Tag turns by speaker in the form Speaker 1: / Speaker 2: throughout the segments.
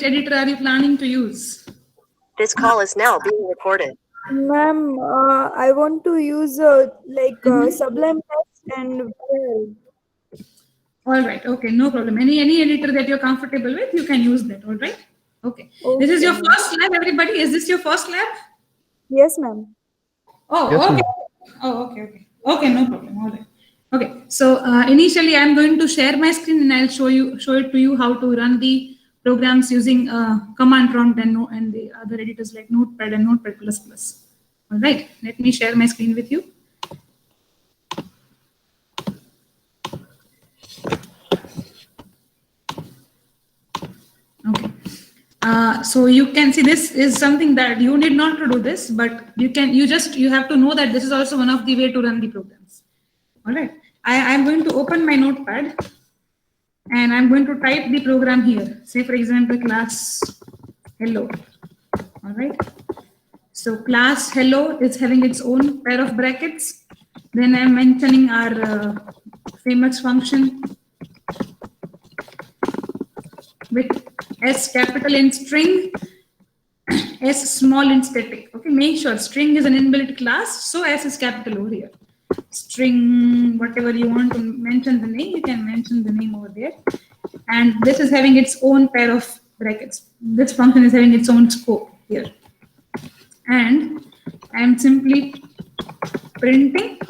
Speaker 1: editor are you planning to use?
Speaker 2: This call is now being recorded.
Speaker 3: Ma'am, I want to use Sublime Text and Word.
Speaker 1: All right. Okay. No problem. Any editor that you're comfortable with, you can use that. All right. Okay. This is your
Speaker 3: Okay.
Speaker 1: first lab, everybody. Is this your first lab?
Speaker 3: Yes, ma'am.
Speaker 1: Oh,
Speaker 4: Yes,
Speaker 1: okay.
Speaker 4: ma'am.
Speaker 1: Oh, okay, okay. Okay, no problem. All right. Okay. So initially, I'm going to share my screen and I'll show it to you how to run the programs using command prompt and the other editors like Notepad and Notepad++. All right. Let me share my screen with you. Okay. So you can see this is something that you need not to do this, but you have to know that this is also one of the way to run the programs. All right. I'm going to open my notepad and I'm going to type the program here. Say for example, class hello. All right. So class hello is having its own pair of brackets. Then I'm mentioning our famous function with S capital in string, S small in static. Okay, make sure string is an inbuilt class, so S is capital over here. String, whatever you want to mention the name, you can mention the name over there. And this is having its own pair of brackets. This function is having its own scope here. And I am simply printing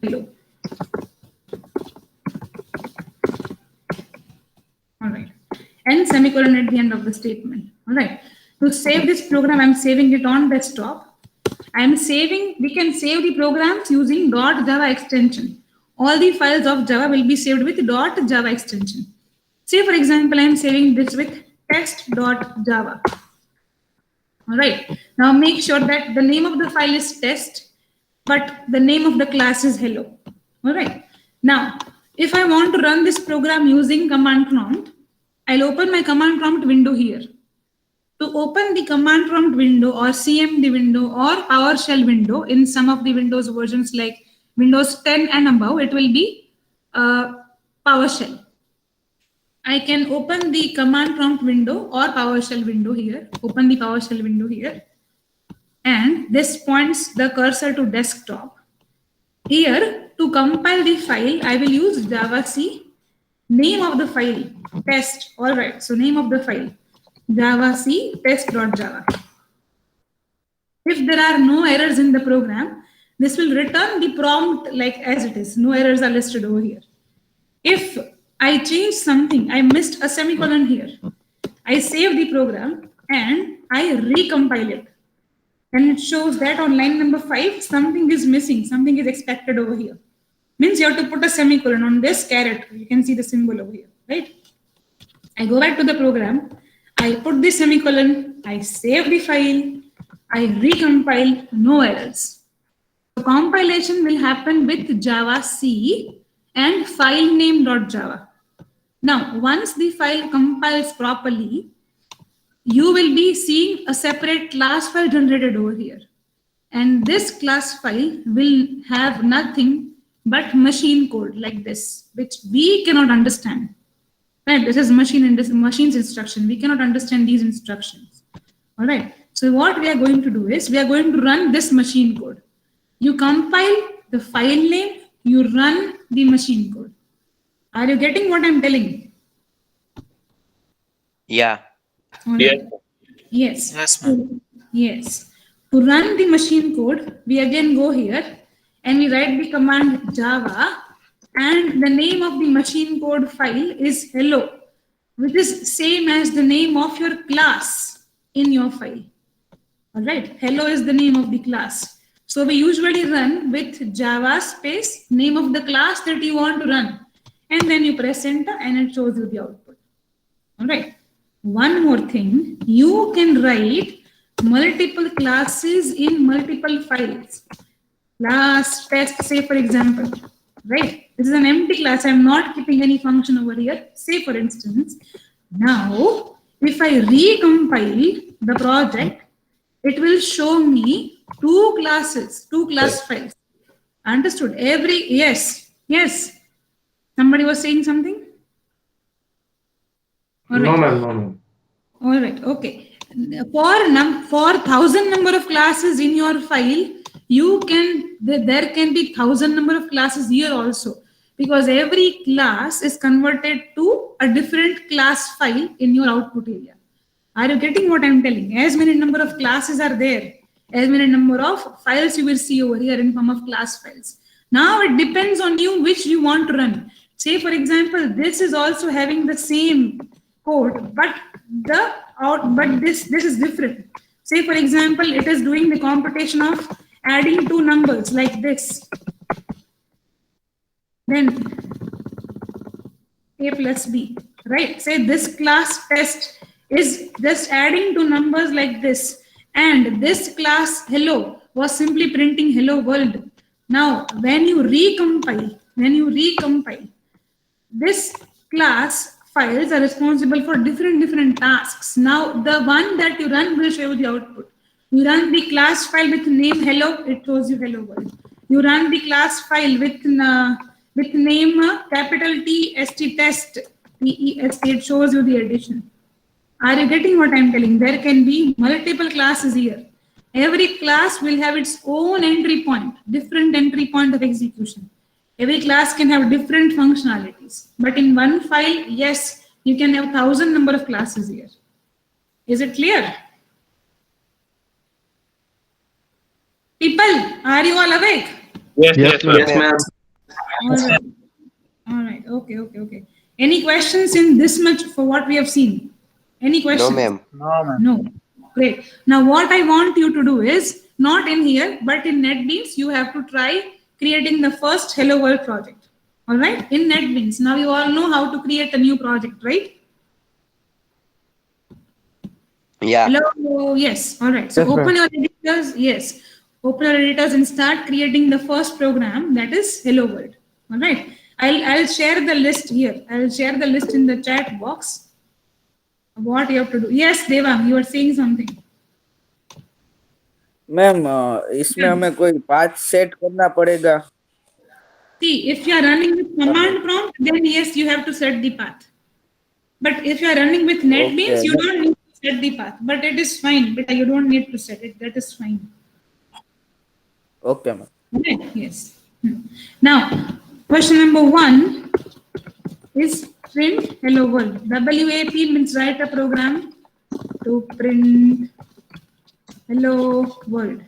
Speaker 1: hello. All right. And semicolon at the end of the statement. All right. To save this program, I'm saving it on desktop. We can save the programs using .java extension. All the files of Java will be saved with .java extension. Say, for example, I'm saving this with test.java. All right. Now make sure that the name of the file is test, but the name of the class is hello. All right. Now, if I want to run this program using command prompt, I'll open my command prompt window here. To open the command prompt window or CMD window or PowerShell window in some of the Windows versions like Windows 10 and above, it will be PowerShell. I can open the command prompt window or PowerShell window here. Open the PowerShell window here. And this points the cursor to desktop. Here, to compile the file, I will use javac. Name of the file, test. All right, so name of the file, javac test.java. If there are no errors in the program, this will return the prompt like as it is. No errors are listed over here. If I change something, I missed a semicolon here. I save the program and I recompile it. And it shows that on line number 5, something is missing, something is expected over here. Means you have to put a semicolon on this caret. You can see the symbol over here, right? I go back to the program. I put the semicolon. I save the file. I recompile, no errors. So compilation will happen with javac and file name.java. Now, once the file compiles properly, you will be seeing a separate class file generated over here. And this class file will have nothing but machine code like this, which we cannot understand. Right? This is machine's instruction. We cannot understand these instructions. All right. So what we are going to do is we are going to run this machine code. You compile the file name, you run the machine code. Are you getting what I'm telling you?
Speaker 5: Yeah.
Speaker 1: Right. Yes.
Speaker 5: Yes, ma'am.
Speaker 1: Yes. To run the machine code, we again go here and we write the command java, and the name of the machine code file is hello, which is same as the name of your class in your file. All right. Hello is the name of the class. So we usually run with java space name of the class that you want to run, and then you press enter and it shows you the output. All right. One more thing, you can write multiple classes in multiple files. Class test, say for example, right? This is an empty class. I'm not keeping any function over here. Say for instance, now if I recompile the project, it will show me two class files. Understood? Yes. Somebody was saying something?
Speaker 4: No, ma'am, no, ma'am.
Speaker 1: All right. Okay. For 1,000 number of classes in your file, there can be 1,000 number of classes here also, because every class is converted to a different class file in your output area. Are you getting what I'm telling? As many number of classes are there, as many number of files you will see over here in form of class files. Now it depends on you which you want to run. Say for example, this is also having the same code, but this is different. Say for example, it is doing the computation of adding two numbers like this. Then A plus B, right? Say this class test is just adding two numbers like this, and this class hello was simply printing hello world. Now, when you recompile, this class files are responsible for different tasks. Now, the one that you run will show you the output. You run the class file with name hello, it shows you hello world. You run the class file with name capital T S T test TEST, it shows you the addition. Are you getting what I'm telling? There can be multiple classes here. Every class will have its own entry point, different entry point of execution. Every class can have different functionalities. But in one file, yes, you can have 1,000 number of classes here. Is it clear? People, are you all awake?
Speaker 4: Yes, ma'am.
Speaker 1: All right. All right. Okay. Any questions in this much for what we have seen? Any questions?
Speaker 2: No, ma'am.
Speaker 1: No. Great. Now, what I want you to do is not in here, but in NetBeans, you have to try creating the first Hello World project. All right. In NetBeans. Now, you all know how to create a new project, right?
Speaker 2: Yeah.
Speaker 1: Hello. Yes. All right. So
Speaker 4: Yes,
Speaker 1: open your editors. Yes. Open your editors and start creating the first program, that is Hello World. All right. I'll share the list here. I'll share the list in the chat box. What you have to do. Yes, Devang, you are saying something.
Speaker 5: Ma'am इसमें हमें कोई path set करना पड़ेगा?
Speaker 1: See, if you are running with command prompt, then yes, you have to set the path. But if you are running with NetBeans,
Speaker 5: Okay.
Speaker 1: you don't need to set the path. But it is fine. But you don't need to set it. That is fine.
Speaker 5: Okay, ma'am.
Speaker 1: Okay. Yes. Now, question number 1 is print hello world. WAP means write a program to print hello world.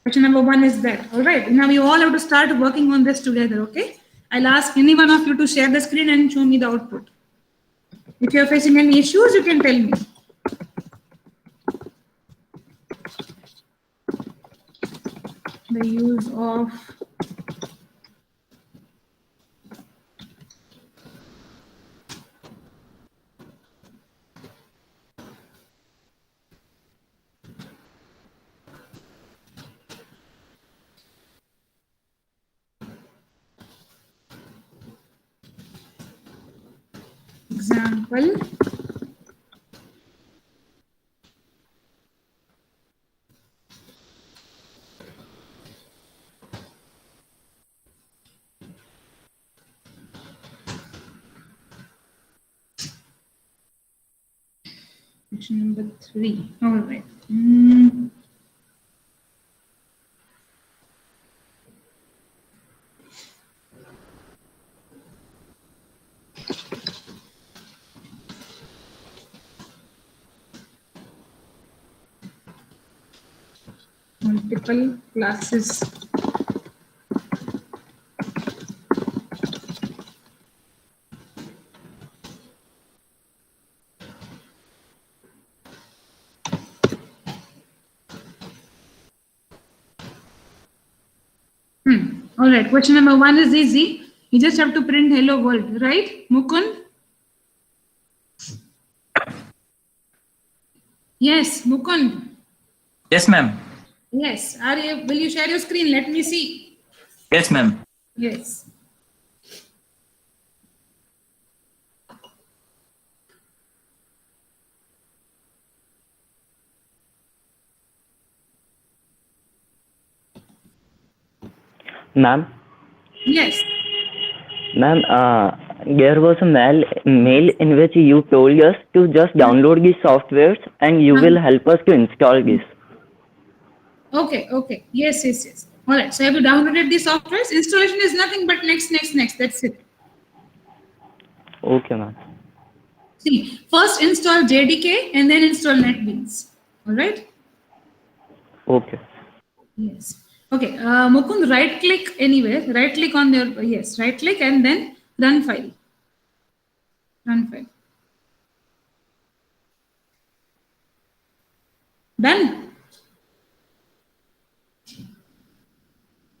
Speaker 1: Question number 1 is that. All right. Now you all have to start working on this together. Okay. I'll ask any one of you to share the screen and show me the output. If you're facing any issues, you can tell me. The use of example question number 3. All right. Multiple classes. All right. Question number 1 is easy. You just have to print hello world, right? Mukund? Yes, Mukund.
Speaker 6: Yes, ma'am.
Speaker 1: Yes. Will you share your screen? Let me see.
Speaker 6: Yes, ma'am.
Speaker 1: Yes.
Speaker 4: Ma'am,
Speaker 1: Yes.
Speaker 4: ma'am,
Speaker 7: there was a mail in which you told us to just download these softwares and you will help us to install this.
Speaker 1: Okay, okay. Yes, yes, yes. All right. So have you downloaded the softwares? Installation is nothing but next. That's it.
Speaker 7: Okay, ma'am.
Speaker 1: See, first install JDK and then install NetBeans. All right.
Speaker 7: Okay.
Speaker 1: Yes. Okay. Mukund, right click anywhere. Right click on your, yes, right click and then run file. Run file. Done.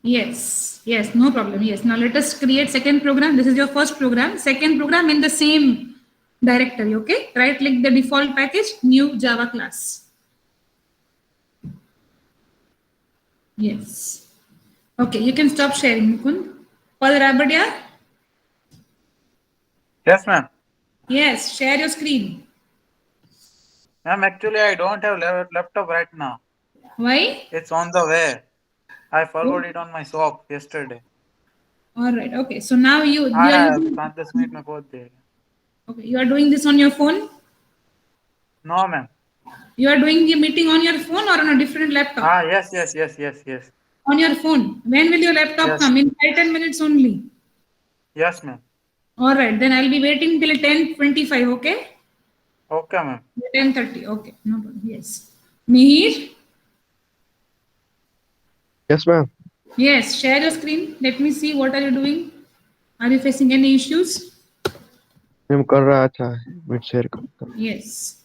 Speaker 1: Yes. Yes. No problem. Yes. Now let us create second program. This is your first program. Second program in the same directory. Okay. Right click the default package, new Java class. Yes. Okay. You can stop sharing, Mukund. Paul Rabadia?
Speaker 8: Yes, ma'am.
Speaker 1: Yes. Share your screen.
Speaker 8: Ma'am, actually, I don't have laptop right now.
Speaker 1: Why?
Speaker 8: It's on the way. I forgot it on my shop yesterday.
Speaker 1: All right. Okay. So now you are
Speaker 8: हाँ,
Speaker 1: using,
Speaker 8: 5-10 minute में पहुंच जाएगा.
Speaker 1: okay. You are doing this on your phone.
Speaker 8: No, ma'am.
Speaker 1: You are doing the meeting on your phone or on a different laptop?
Speaker 8: Yes.
Speaker 1: On your phone. When will your laptop
Speaker 8: Yes.
Speaker 1: come? In 5-10 minutes only.
Speaker 8: Yes, ma'am.
Speaker 1: All right. Then I'll be waiting till 10:25. Okay.
Speaker 8: Okay, ma'am.
Speaker 1: 10:30. Okay. No problem. Yes. Mihir?
Speaker 4: Yes, ma'am.
Speaker 1: Yes. Share your screen. Let me see. What are you doing? Are you facing any issues?
Speaker 4: मैं कर रहा था. मैं share करता.
Speaker 1: Yes.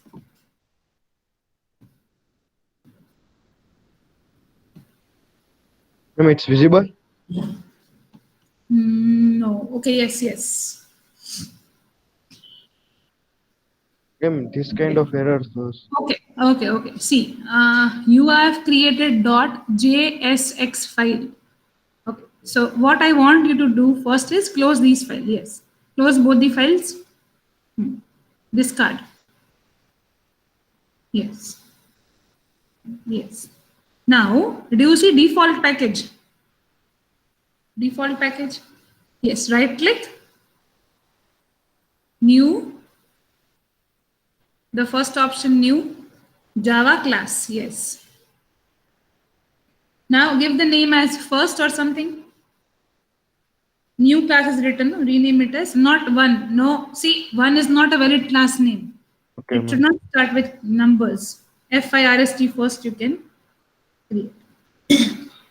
Speaker 4: Ma'am, it's visible.
Speaker 1: No. Okay. Yes.
Speaker 4: Ma'am, this kind of errors.
Speaker 1: Okay. See, you have created .jsx file. Okay. So what I want you to do first is close these files. Yes. Close both the files. Discard. Yes. Now, do you see default package? Default package. Yes. Right click. New. The first option, new Java class. Yes. Now give the name as first or something. New class is written. Rename it as not one. No, see, one is not a valid class name.
Speaker 4: Okay,
Speaker 1: It should not start with numbers. FIRST first you can create.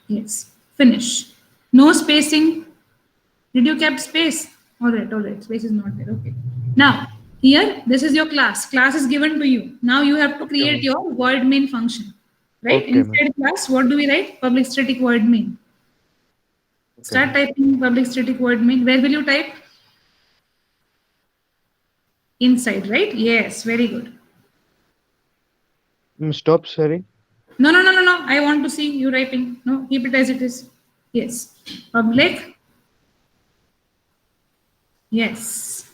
Speaker 1: Yes. Finish. No spacing. Did you keep space? All right. Space is not there. Okay. Now, here, this is your class. Class is given to you. Now you have to create your void main function. Right?
Speaker 4: Okay,
Speaker 1: Inside class, what do we write? Public static void main. Start typing public static void main. Where will you type? Inside, right? Yes, very good.
Speaker 4: Stop sharing.
Speaker 1: No. I want to see you typing. No, keep it as it is. Yes. Public. Yes.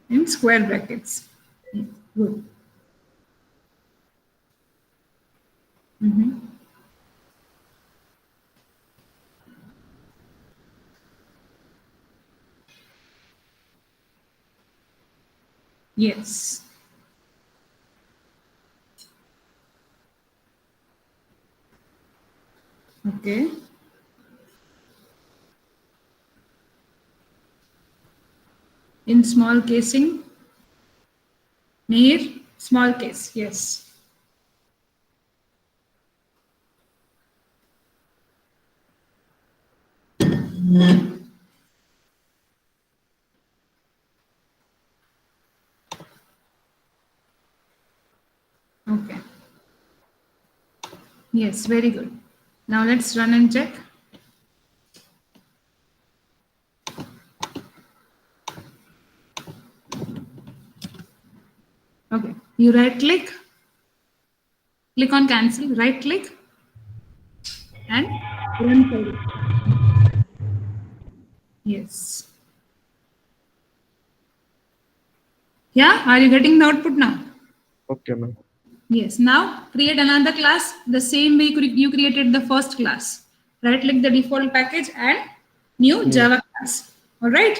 Speaker 1: In square brackets. Yes. Good. Yes. Okay. In small casing. Near small case. Yes. Okay. Yes, very good. Now let's run and check. Okay. You right click on cancel, right click and run file. Yes. Yeah, are you getting the output now?
Speaker 4: Okay, ma'am.
Speaker 1: Yes. Now create another class the same way you created the first class. Right click the default package and new Java class. All right.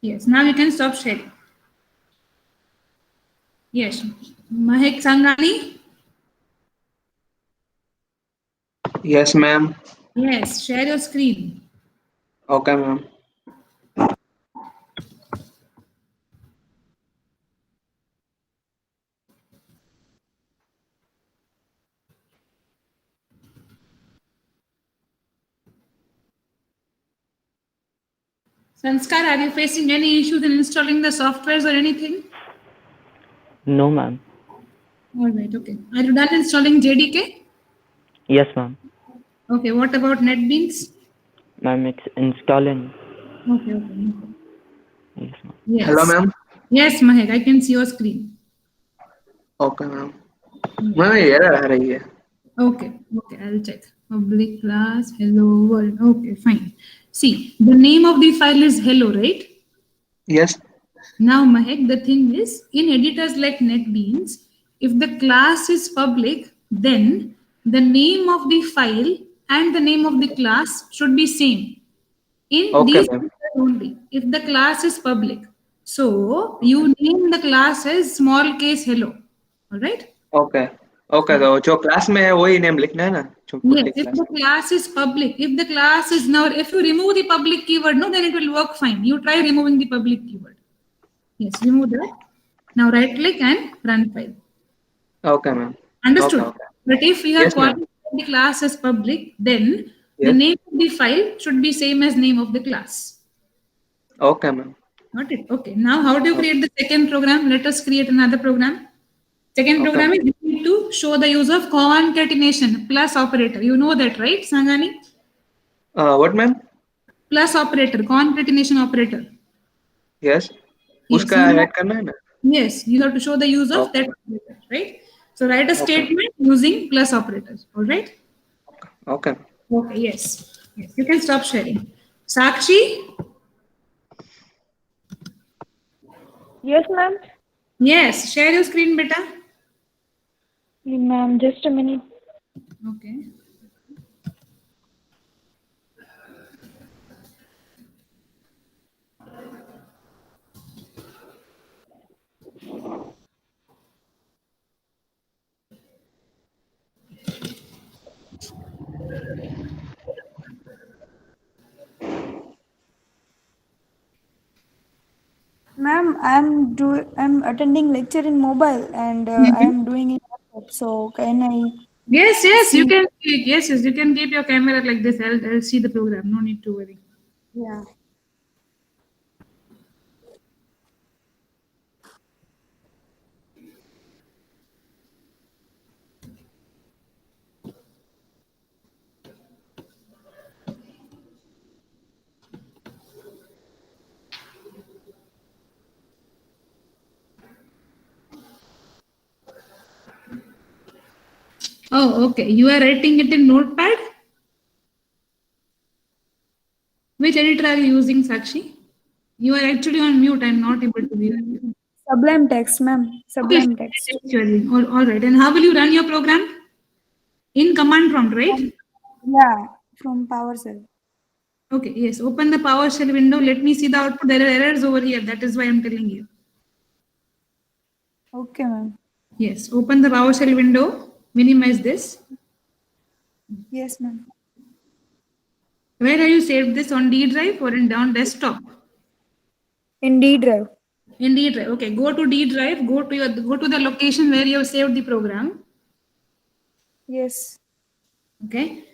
Speaker 1: Yes. Now you can stop sharing. Yes. Mahek Sangani.
Speaker 9: Yes, ma'am.
Speaker 1: Yes. Share your screen.
Speaker 9: Okay, ma'am.
Speaker 1: Sanskar, are you facing any issues in installing the softwares or anything?
Speaker 7: No, ma'am.
Speaker 1: All right. Okay. Are you done installing JDK?
Speaker 7: Yes, ma'am.
Speaker 1: Okay. What about NetBeans?
Speaker 7: Ma'am, it's installing.
Speaker 1: Okay. Okay.
Speaker 7: Yes, ma'am.
Speaker 1: Yes.
Speaker 9: Hello, ma'am.
Speaker 1: Yes, Mahek. I can see your screen.
Speaker 9: Okay, ma'am. Ma'am, error आ रही है.
Speaker 1: Okay, okay, I'll check. Public class, hello world. Okay, fine. See, the name of the file is hello, right?
Speaker 9: Yes.
Speaker 1: Now, Mahek, the thing is, in editors like NetBeans, if the class is public, then the name of the file and the name of the class should be same. In
Speaker 9: Okay,
Speaker 1: these
Speaker 9: ma'am.
Speaker 1: editors only, if the class is public. So, you name the class as small case hello. All right?
Speaker 9: Okay. Okay, तो जो class में है वही name लिखना है ना जो
Speaker 1: Yes,
Speaker 9: public
Speaker 1: if
Speaker 9: class.
Speaker 1: the class is public, if the class is now, if you remove the public keyword, no, then it will work fine. You try removing the public keyword. Yes, remove that. Now right click and run file.
Speaker 9: Okay, ma'am.
Speaker 1: Understood?
Speaker 9: Okay, okay.
Speaker 1: But if we have
Speaker 9: Yes, ma'am.
Speaker 1: qualified the class as public, then the
Speaker 9: Yes.
Speaker 1: name of the file should be same as name of the class.
Speaker 9: Okay, ma'am.
Speaker 1: Got it? Okay. Now how do you create the second program? Let us create another program. Second
Speaker 9: Okay.
Speaker 1: program is you need to show the use of concatenation plus operator. You know that, right, Sangani?
Speaker 9: What, ma'am?
Speaker 1: Plus operator, concatenation operator.
Speaker 9: Yes.
Speaker 1: Yes,
Speaker 9: उसका
Speaker 1: you know-
Speaker 9: add करना है ना.
Speaker 1: Yes, you have to show the use of
Speaker 9: Okay.
Speaker 1: that operator, right? So write a
Speaker 9: Okay.
Speaker 1: statement using plus operators. All right?
Speaker 9: Okay.
Speaker 1: Okay. Yes. Yes. You can stop sharing. Sakshi.
Speaker 3: Yes, ma'am.
Speaker 1: Yes. Share your screen, beta.
Speaker 3: Ma'am, just a minute.
Speaker 1: Okay.
Speaker 3: Ma'am, I'm attending lecture in mobile and I'm doing it laptop. So can I?
Speaker 1: Yes. Yes. You can. Yes. Yes. You can keep your camera like this. I'll see the program. No need to worry.
Speaker 3: Yeah.
Speaker 1: Oh, okay. You are writing it in Notepad. Which editor are you using, Sakshi? You are actually on mute. I'm not able to hear you.
Speaker 3: Sublime text, ma'am. Sublime text.
Speaker 1: Actually, all right. And how will you run your program? In command prompt, right?
Speaker 3: Yeah, from PowerShell.
Speaker 1: Okay, yes. Open the PowerShell window. Let me see the output. There are errors over here. That is why I'm telling you.
Speaker 3: Okay, ma'am.
Speaker 1: Yes. Open the PowerShell window. Minimize this.
Speaker 3: Yes, ma'am.
Speaker 1: Where have you saved this? On D drive or in down desktop?
Speaker 3: In D drive.
Speaker 1: In D drive. Okay. Go to D drive. Go to the location where you have saved the program.
Speaker 3: Yes.
Speaker 1: Okay.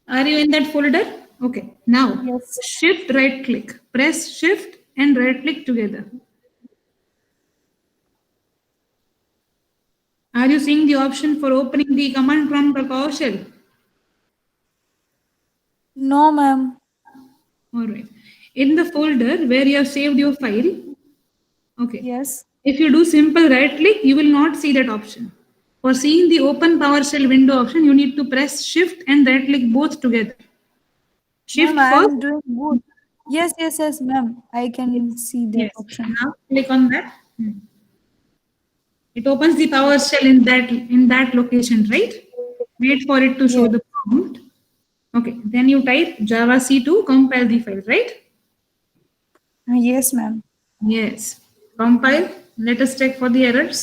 Speaker 1: Are you in that folder? Okay. Now,
Speaker 3: Yes.
Speaker 1: shift right click. Press shift and right click together. Are you seeing the option for opening the command prompt or PowerShell?
Speaker 3: No, ma'am.
Speaker 1: All right. In the folder where you have saved your file, okay.
Speaker 3: Yes.
Speaker 1: If you do simple right click, you will not see that option. For seeing the open PowerShell window option, you need to press shift and right click both together. Shift
Speaker 3: Ma'am,
Speaker 1: first.
Speaker 3: I'm doing both. Yes, ma'am. I can see that
Speaker 1: Yes.
Speaker 3: option.
Speaker 1: Now click on that. It opens the PowerShell in that location, right? Wait for it to show
Speaker 3: Yes.
Speaker 1: the prompt. Okay. Then you type Java C to compile the file, right?
Speaker 3: Yes, ma'am.
Speaker 1: Yes. Compile. Let us check for the errors.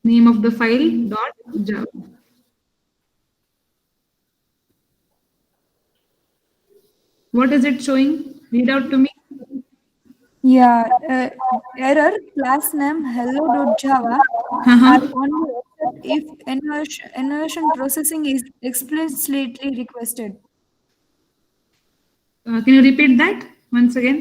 Speaker 1: Name of the file dot Java. What is it showing? Read out to me.
Speaker 3: Yeah. Error class name hello.java
Speaker 1: Uh-huh.
Speaker 3: are only accept if inversion processing is explicitly requested.
Speaker 1: Can you repeat that once again?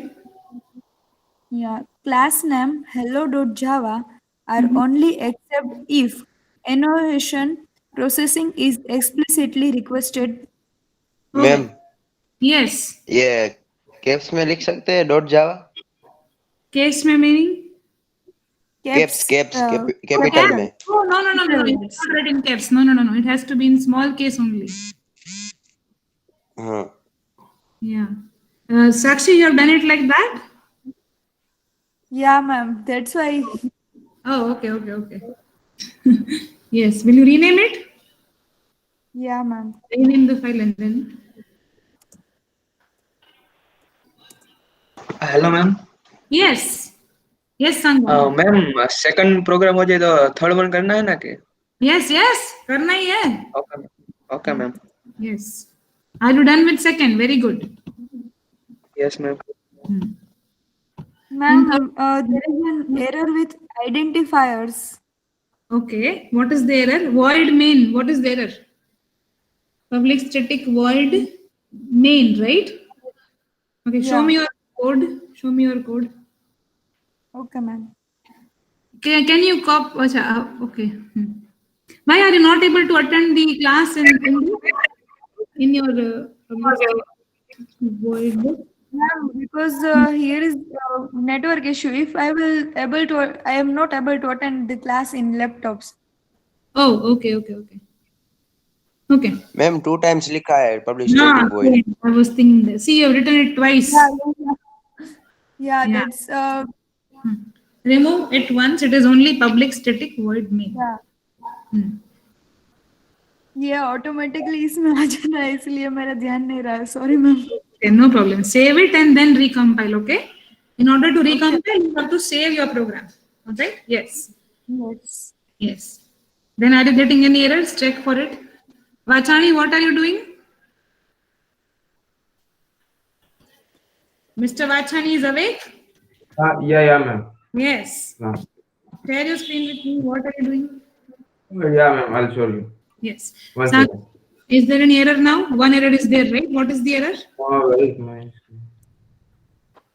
Speaker 3: Yeah. Class name hello.java are only accept if inversion processing is explicitly requested.
Speaker 1: Okay.
Speaker 10: Ma'am
Speaker 1: Yes.
Speaker 10: ये caps में लिख सकते हैं dot जावा
Speaker 1: Case में meaning?
Speaker 10: Caps caps capital
Speaker 1: Caps?
Speaker 10: में
Speaker 1: Oh, no. It's not read in caps. No. It has to be in small case only.
Speaker 10: हाँ
Speaker 1: Yeah. Sakshi, you have done it like that?
Speaker 3: Yeah, ma'am. That's why.
Speaker 1: Oh, okay. Yes. Will you rename it?
Speaker 3: Yeah, ma'am.
Speaker 1: Rename the file and then.
Speaker 9: Hello ma'am
Speaker 1: Yes. Yes, Sangam.
Speaker 9: Ma'am second program हो जाए तो third one करना है ना कि
Speaker 1: Yes. करना ही है.
Speaker 9: Okay ma'am
Speaker 1: Yes. Are you done with second? Very good.
Speaker 9: Yes ma'am
Speaker 3: Ma'am, there is an error with identifiers.
Speaker 1: Okay. What is the error? Void main. What is the error? Public static void main, right? Okay. Show
Speaker 3: Yeah.
Speaker 1: me your code.
Speaker 3: Okay, ma'am.
Speaker 1: Can you copy? Okay. Why are you not able to attend the class in your void?
Speaker 3: Ma'am, because here is network issue. If I am not able to attend the class in laptops.
Speaker 1: Oh, okay. Okay.
Speaker 10: Ma'am 2 times लिखा है public
Speaker 1: No,
Speaker 10: static void
Speaker 1: I was thinking that. See, you have written it twice.
Speaker 3: Yeah,
Speaker 1: Yeah.
Speaker 3: that's
Speaker 1: Remove it once. It is only public static void main.
Speaker 3: yeah. Yeah, automatically इसमें आ जाना है इसलिए मेरा ध्यान नहीं रहा. Sorry, ma'am.
Speaker 1: Okay, no problem. Save it and then recompile. Okay. In order to recompile, you have to save your program. Okay. Yes.
Speaker 3: Yes.
Speaker 1: Then are you getting any errors? Check for it. Vachani, what are you doing? Mr. Vachani is awake?
Speaker 11: Yeah, ma'am.
Speaker 1: Yes. Share your screen with me. What are you doing?
Speaker 11: Yeah, ma'am. I'll show you.
Speaker 1: Yes.
Speaker 11: One
Speaker 1: Sam,
Speaker 11: second.
Speaker 1: is there any error now? One error is there, right? What is the error?
Speaker 11: Oh, where is my screen?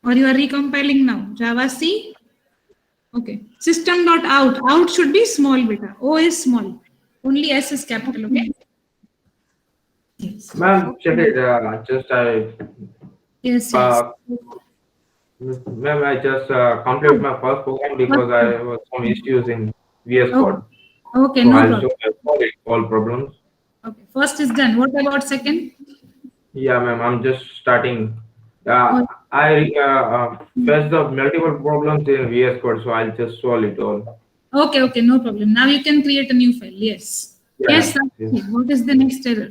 Speaker 1: Or you are recompiling now? Java C? Okay. System.out. Out should be small beta. O is small. Only S is capital, okay? Yes.
Speaker 11: Ma'am, check it.
Speaker 1: Yes.
Speaker 11: Ma'am, I just completed my first program because I was some issues in VS Code.
Speaker 1: Okay,
Speaker 11: So
Speaker 1: no
Speaker 11: I'll
Speaker 1: problem.
Speaker 11: show all problems.
Speaker 1: Okay. First is done. What about second?
Speaker 11: Yeah, ma'am. I'm just starting. I faced the multiple problems in VS Code, so I'll just solve it all.
Speaker 1: Okay, no problem. Now you can create a new file. Yes.
Speaker 11: Yeah,
Speaker 1: Yes.
Speaker 11: yes.
Speaker 1: What is the next error?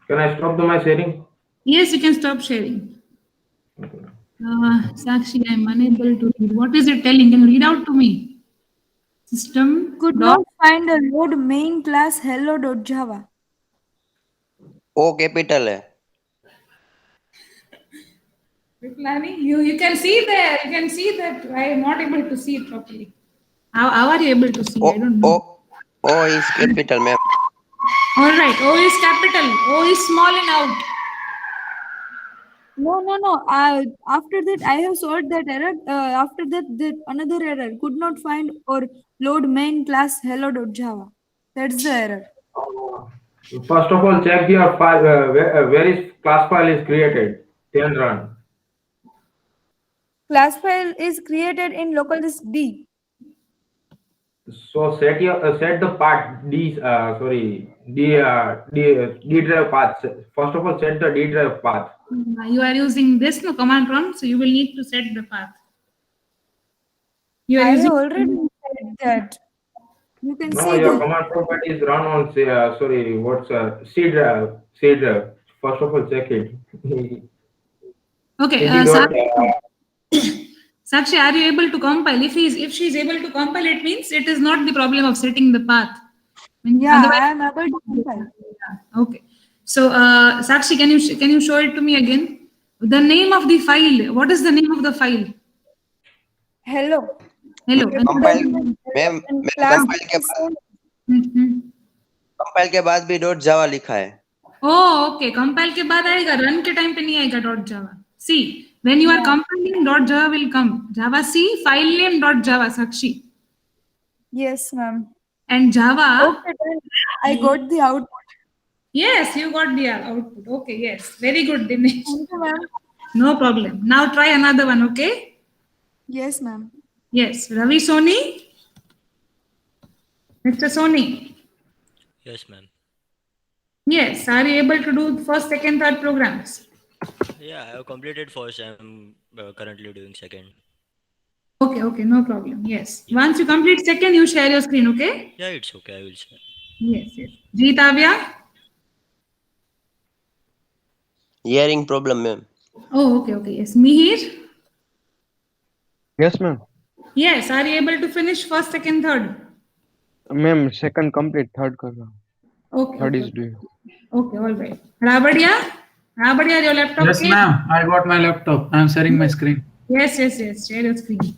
Speaker 11: Can I stop my sharing?
Speaker 1: Yes, you can stop sharing. Sakshi, I'm unable to read. What is it telling? Can you read out to me? System
Speaker 3: Could not find a load main class hello.java.
Speaker 10: O capital है
Speaker 1: Planning. You can see there. You can see that I am not able to see it properly. How are you able to see? I don't know.
Speaker 10: O is capital ma'am
Speaker 1: All right. O is capital. O is small and out.
Speaker 3: No. After that, I have solved that error. After that another error could not find or load main class hello.java. That's the error.
Speaker 11: First of all, check your file where is class file is created. Then run.
Speaker 3: Class file is created in localdisk D.
Speaker 11: So set the path D. D drive path. First of all, set the D drive path.
Speaker 1: You are using this no command prompt, so you will need to set the path. You are
Speaker 3: I have
Speaker 1: using
Speaker 3: already said that. You can
Speaker 11: No,
Speaker 3: see
Speaker 11: your
Speaker 3: the
Speaker 11: command prompt is run on C drive. C drive. First of all, check it.
Speaker 1: okay. Sakshi, are you able to compile? If she is able to compile, it means it is not the problem of setting the path.
Speaker 3: yeah,
Speaker 1: Otherwise-
Speaker 3: I am able to compile.
Speaker 1: Yeah, okay. So, Sakshi, can you show it to me again? The name of the file. What is the name of the file?
Speaker 3: Hello.
Speaker 1: Hello.
Speaker 10: Compile, ma'am
Speaker 3: Class
Speaker 10: compile के बाद
Speaker 1: हम्म।
Speaker 10: compile के बाद भी dot जावा लिखा है.
Speaker 1: Oh, okay. Compile के बाद आएगा, run के time पे नहीं आएगा dot java. See, when you are compiling, dot java will come. Java C, file name dot java, Sakshi.
Speaker 3: Yes, ma'am.
Speaker 1: And Java.
Speaker 3: Okay, then I got the output.
Speaker 1: Yes, you got the output. Okay, yes. Very good, Dinesh.
Speaker 3: Thank you, ma'am.
Speaker 1: No problem. Now try another one, okay?
Speaker 3: Yes, ma'am.
Speaker 1: Yes. Ravi Soni. Mr. Soni.
Speaker 12: Yes, ma'am.
Speaker 1: Yes. Are you able to do first, second, third programs?
Speaker 12: Yeah, I have completed first. I'm currently doing second.
Speaker 1: Okay, no problem. Yes. Once you complete second, you share your screen, okay?
Speaker 12: Yeah, it's okay. I will share.
Speaker 1: Yes. Jeetavya?
Speaker 10: Hearing problem, ma'am.
Speaker 1: Oh, okay. Yes. Mihir?
Speaker 4: Yes, ma'am.
Speaker 1: Yes. Are you able to finish first, second, third?
Speaker 4: Ma'am, second complete, third कर रहा हूँ.
Speaker 1: Okay.
Speaker 4: Third is doing.
Speaker 1: Okay, all right. Rabadia, your laptop.
Speaker 8: Yes,
Speaker 1: okay?
Speaker 8: ma'am. I got my laptop. I'm sharing my screen.
Speaker 1: Yes. Share your screen.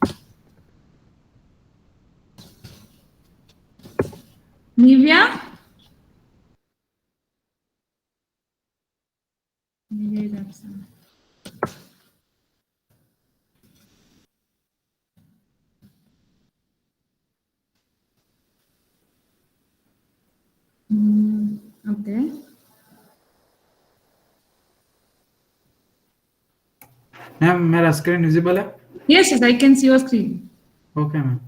Speaker 1: Nivya? Nivya is absent. Okay.
Speaker 8: Ma'am मेरा screen visible है?
Speaker 1: Yes, I can see your screen.
Speaker 8: Okay ma'am.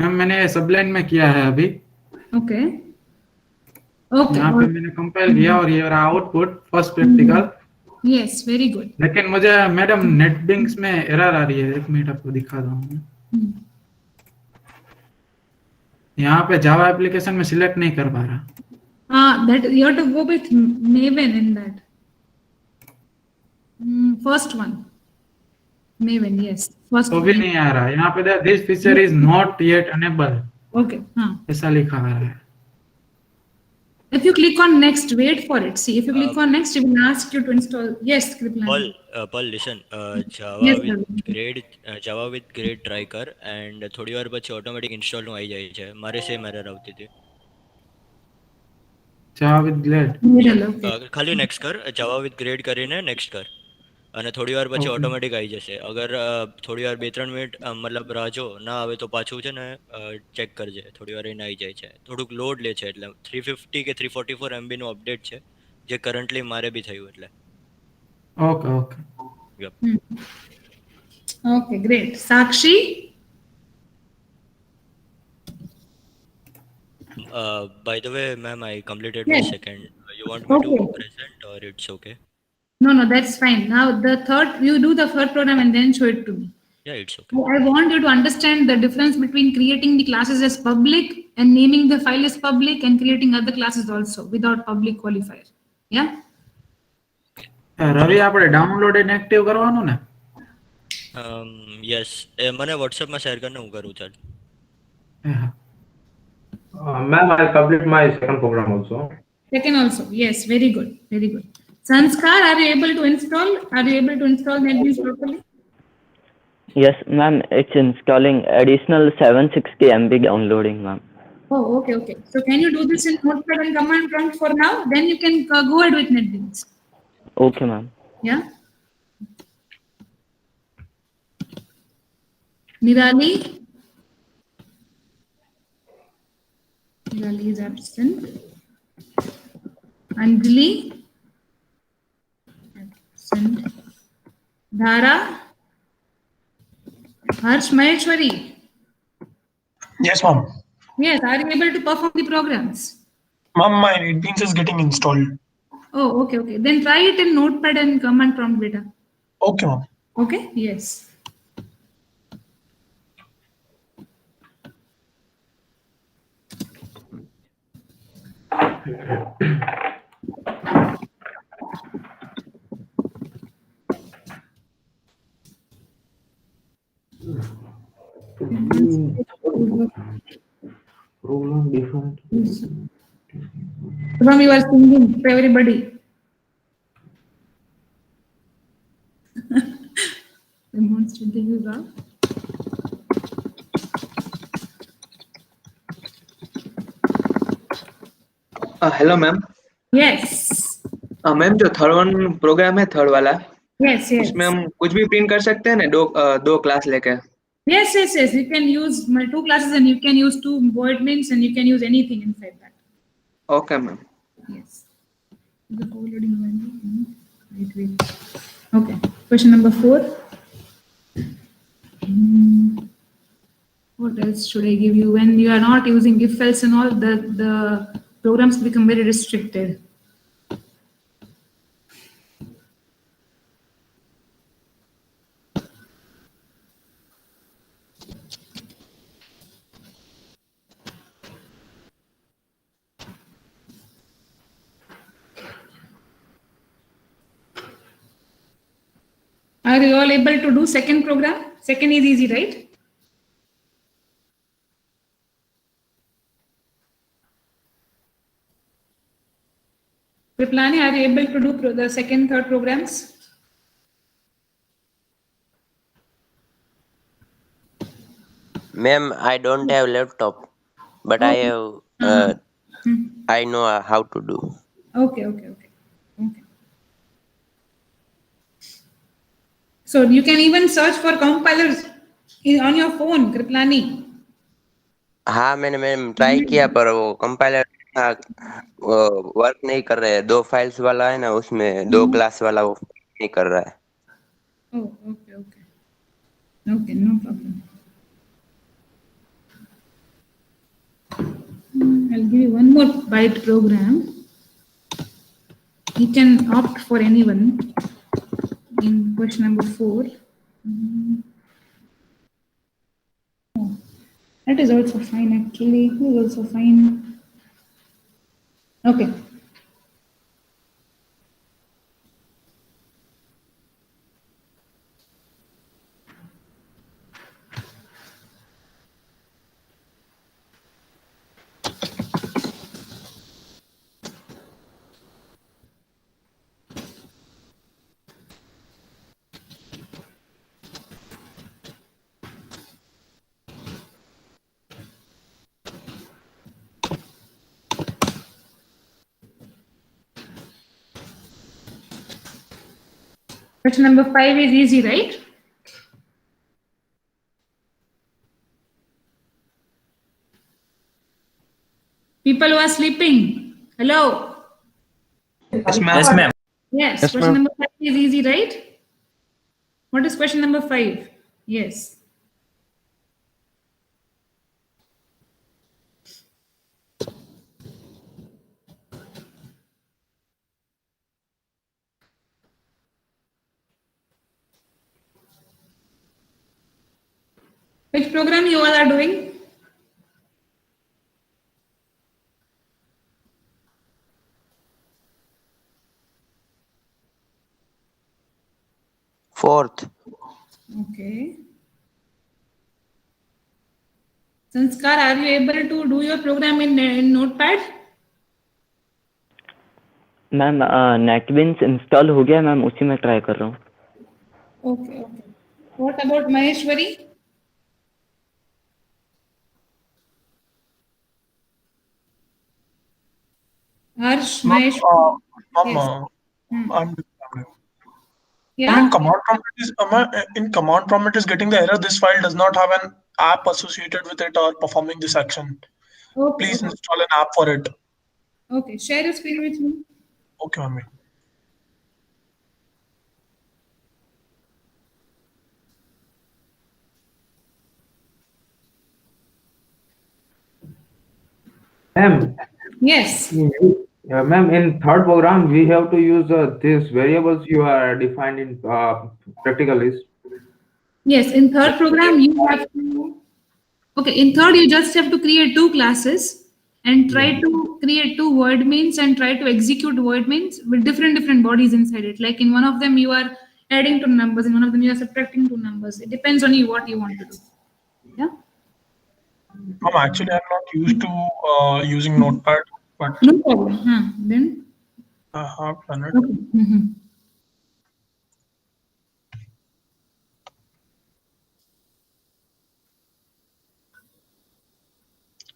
Speaker 8: Ma'am मैंने सबलाइन में किया है अभी.
Speaker 1: Okay.
Speaker 8: यहाँ पे मैंने कंपाइल किया और ये रहा output first practical.
Speaker 1: Yes, very good.
Speaker 8: लेकिन मुझे मैडम नेटबिंग्स में एरर आ रही है. एक मिनट आपको दिखा दूँ. यहाँ पे जावा एप्लीकेशन में सिलेक्ट नहीं कर पा रहा.
Speaker 1: That you have to go with Maven in that. First one. Maven, yes. First
Speaker 8: तो भी
Speaker 1: one.
Speaker 8: नहीं आ रहा. यहाँ पे this feature is not yet enable.
Speaker 1: Okay.
Speaker 8: ऐसा लिखा आ रहा है.
Speaker 1: If you click on next, wait for it. See, if you click on next, it will ask you to install. Yes, Kripalan.
Speaker 12: Paul, listen. Java with grade try कर and થોડી વાર પછી automatic install નું આવી જાય છે. મારે same error આવતી હતી.
Speaker 8: Java with grade.
Speaker 12: ખાલી next કર. Java with grade કરીને next કર. અને થોડી વાર પછી ઓટોમેટિક આવી જશે. અગર થોડી વાર 2-3 મિનિટ મતલબ રાહ જો ના આવે તો પાછું છે ને ચેક કરજે. થોડી વાર એને આવી જાય છે. થોડુંક લોડ લે છે એટલે 350 કે 344 MB નું અપડેટ છે જે કરન્ટલી મારે બી થયું એટલે.
Speaker 8: Okay.
Speaker 1: Okay, great. Sakshi?
Speaker 12: By the way, ma'am, I completed my second. You want me to present or it's okay?
Speaker 1: No, that's fine. Now the third, you do the third program and then show it to me.
Speaker 12: Yeah, it's okay.
Speaker 1: I want you to understand the difference between creating the classes as public and naming the file as public and creating other classes also without public qualifier. Yeah?
Speaker 8: રવિ આપણે download and active કરવાનું ને?
Speaker 12: Yes. મને WhatsApp માં share કરને હું કરું ચાલ.
Speaker 11: Ma'am, I'll complete my second program also.
Speaker 1: Second also. Yes, very good. Sanskar, are you able to install NetBeans properly?
Speaker 7: Yes, ma'am. It's installing additional 760 MB downloading, ma'am.
Speaker 1: Oh, okay. So can you do this in Notepad and command prompt for now? Then you can go ahead with NetBeans.
Speaker 7: Okay, ma'am.
Speaker 1: Yeah. Nirali is absent. Anjali absent. Dhara. Harsh Maheshwari.
Speaker 8: Yes, ma'am.
Speaker 1: Yes, are you able to perform the programs?
Speaker 13: Ma'am, my NetBeans is getting installed.
Speaker 1: Oh, okay, okay. Then try it in Notepad and command prompt beta.
Speaker 13: Okay, ma'am.
Speaker 1: Okay, yes.
Speaker 11: Program different.
Speaker 1: From you are singing for everybody. Demonstrate the use of.
Speaker 9: Hello ma'am.
Speaker 1: Yes.
Speaker 9: Ma'am जो third one programme है, third वाला,
Speaker 1: Yes, yes.
Speaker 9: उसमें हम कुछ भी print कर सकते हैं ना, दो क्लास लेके?
Speaker 1: Yes, yes, yes. You can use my 2 classes and you can use 2 void mains and you can use anything inside that.
Speaker 9: Okay ma'am.
Speaker 1: Yes. The overloading value. Wait, wait. Okay. Question number 4. What else should I give you? When you are not using if else and all, the programs become very restricted. Are you all able to do second program? Second is easy, right? Kriplani, are you able to do the second, third programs?
Speaker 10: Ma'am, I don't have laptop, but I have. I know how to do.
Speaker 1: Okay, okay, okay. Okay. So you can even search for compilers on your phone, Kriplani.
Speaker 10: हाँ मैंने ma'am try किया पर वो compiler work नहीं कर रहे हैं। 2 files वाला है ना, उसमें 2 क्लास वाला वो नहीं कर रहा है।
Speaker 1: Oh, okay, okay. Okay, no problem. I'll give you one more byte program. You can opt for anyone in question number 4. Oh, that is also fine actually. It is also fine. Okay. Question number 5 is easy, right? People who are sleeping, hello.
Speaker 13: Yes, ma'am.
Speaker 6: Yes, ma'am.
Speaker 1: Yes,
Speaker 4: Yes,
Speaker 1: question
Speaker 4: ma'am.
Speaker 1: number 5 is easy, right? What is question number 5? Yes. Which program you all are doing?
Speaker 10: Fourth,
Speaker 1: Okay. Sanskar, are you able to do your program in Notepad?
Speaker 7: Ma'am NetBeans install हो गया ma'am, उसी में try कर रहा हूँ।
Speaker 1: Okay, okay. What about Maheshwari? Harsh, Maheshwari.
Speaker 13: Ma'am,
Speaker 1: Yes.
Speaker 13: I'm
Speaker 1: Yeah.
Speaker 13: in command prompt is getting the error. This file does not have an app associated with it or performing this action.
Speaker 1: Okay,
Speaker 13: Please
Speaker 1: okay.
Speaker 13: install an app for it.
Speaker 1: Okay, share your screen with me.
Speaker 13: Okay, ma'am.
Speaker 11: Ma'am,
Speaker 1: Yes.
Speaker 11: ma'am, in third program, we have to use these variables you are defined in practical list.
Speaker 1: Yes, in third program you have to, okay, in third you just have to create two classes and try to create two word means and try to execute word means with different bodies inside it. Like in one of them you are adding two numbers, in one of them you are subtracting two numbers. It depends on you what you want to do. Yeah.
Speaker 13: Actually, I'm not used to using Notepad, but
Speaker 1: No problem. Then
Speaker 13: I have done it.
Speaker 1: okay.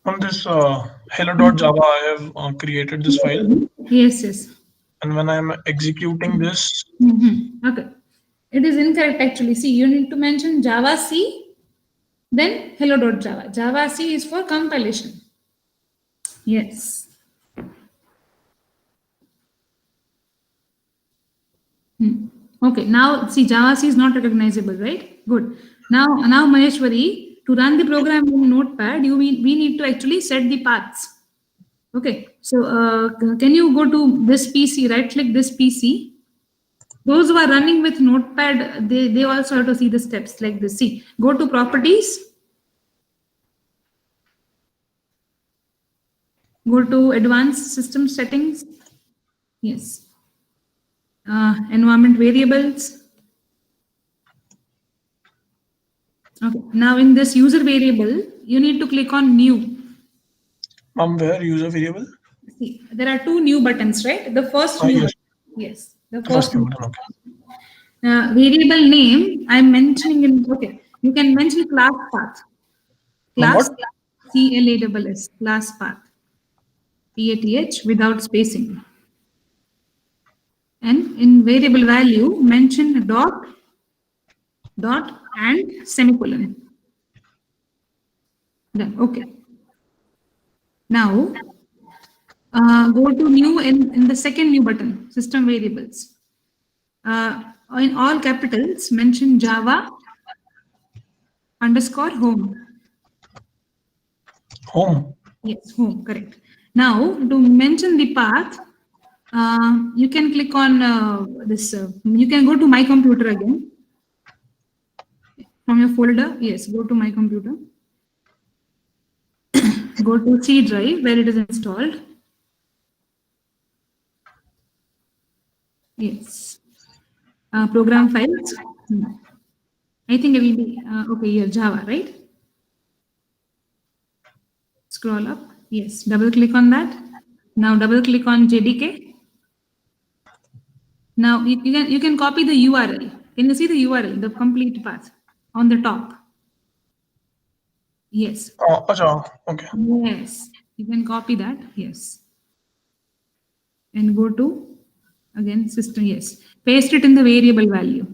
Speaker 13: On this hello.java, I have created this file.
Speaker 1: Yes.
Speaker 13: And when I'm executing this,
Speaker 1: Okay. It is incorrect actually. See, you need to mention Java C, then hello.java. Java C is for compilation. Yes. Okay, now see Java C is not recognizable, right? Good. Now Maheshwari, to run the program in Notepad, we need to actually set the paths. Okay, so can you go to this PC, right click this PC? Those who are running with Notepad, they also have to see the steps like this. See, go to properties, go to advanced system settings. Yes. Environment variables. Okay. Now in this user variable, you need to click on new.
Speaker 13: Where user variable?
Speaker 1: See, there are two new buttons, right? The first new
Speaker 13: Yes.
Speaker 1: button. Yes. The
Speaker 13: First
Speaker 1: first
Speaker 13: new
Speaker 1: new
Speaker 13: button, okay.
Speaker 1: variable name, I'm mentioning in, okay. You can mention class path. Class
Speaker 13: What?
Speaker 1: CLASS, class path. PATH without spacing. And in variable value, mention dot and semicolon. Done. Okay. Now go to new in the second new button, system variables. In all capitals, mention Java _home.
Speaker 13: Home.
Speaker 1: Yes, home, correct. Now to mention the path, you can click on this. You can go to my computer again from your folder. Yes, go to my computer. Go to C drive where it is installed. Yes. Program files. I think it will be okay here, Java, right? Scroll up. Yes, double click on that. Now double click on JDK. Now you can copy the URL. Can you see the URL, the complete path on the top? Yes.
Speaker 13: Okay.
Speaker 1: Yes, you can copy that. Yes. And go to again system. Yes. Paste it in the variable value.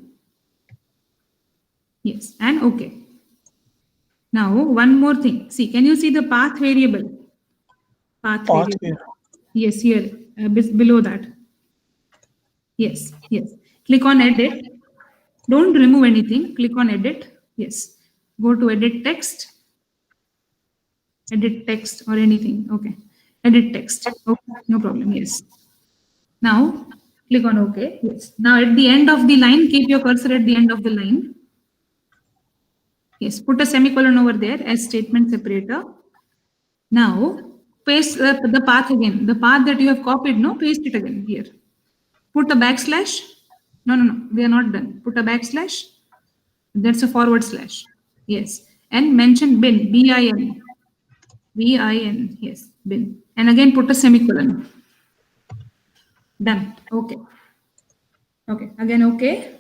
Speaker 1: Yes. And okay. Now one more thing. See, can you see the path variable? Path variable.
Speaker 13: Here.
Speaker 1: Yes, here below that. Yes. Click on edit. Don't remove anything. Click on edit. Yes. Go to edit text. Edit text or anything. Okay. Edit text. Okay. No problem. Yes. Now click on OK. Yes. Now at the end of the line, keep your cursor at the end of the line. Yes. Put a semicolon over there as statement separator. Now paste the path again. The path that you have copied, no, paste it again here. Put a backslash. No, they are not done. Put a backslash. That's a forward slash. Yes. And mention bin, bin. Bin. Yes, bin. And again put a semicolon. Done. Okay. Okay. Again okay.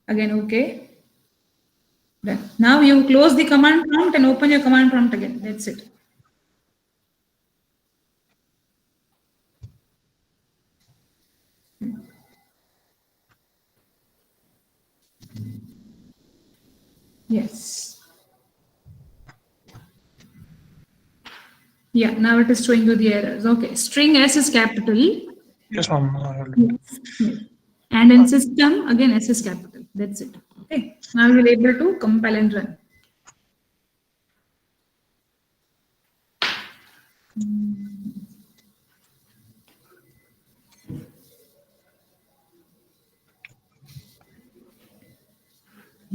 Speaker 1: Again okay. Done. Now you close the command prompt and open your command prompt again. That's it. Yes. Yeah, now it is showing you the errors. Okay, string S is capital.
Speaker 13: Yes, ma'am.
Speaker 1: Yes. And in system, again S is capital. That's it. Okay, now you'll be able to compile and run.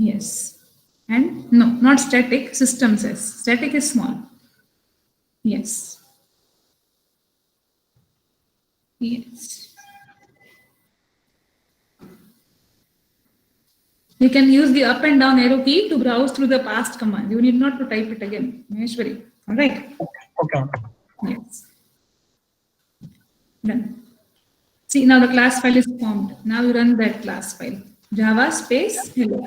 Speaker 1: Yes. And no, not static, systems S. Static is small. Yes. Yes. You can use the up and down arrow key to browse through the past command. You need not to type it again. Maheshwari. All right.
Speaker 13: Okay.
Speaker 1: Yes. Done. See, now the class file is formed. Now you run that class file. Java space hello.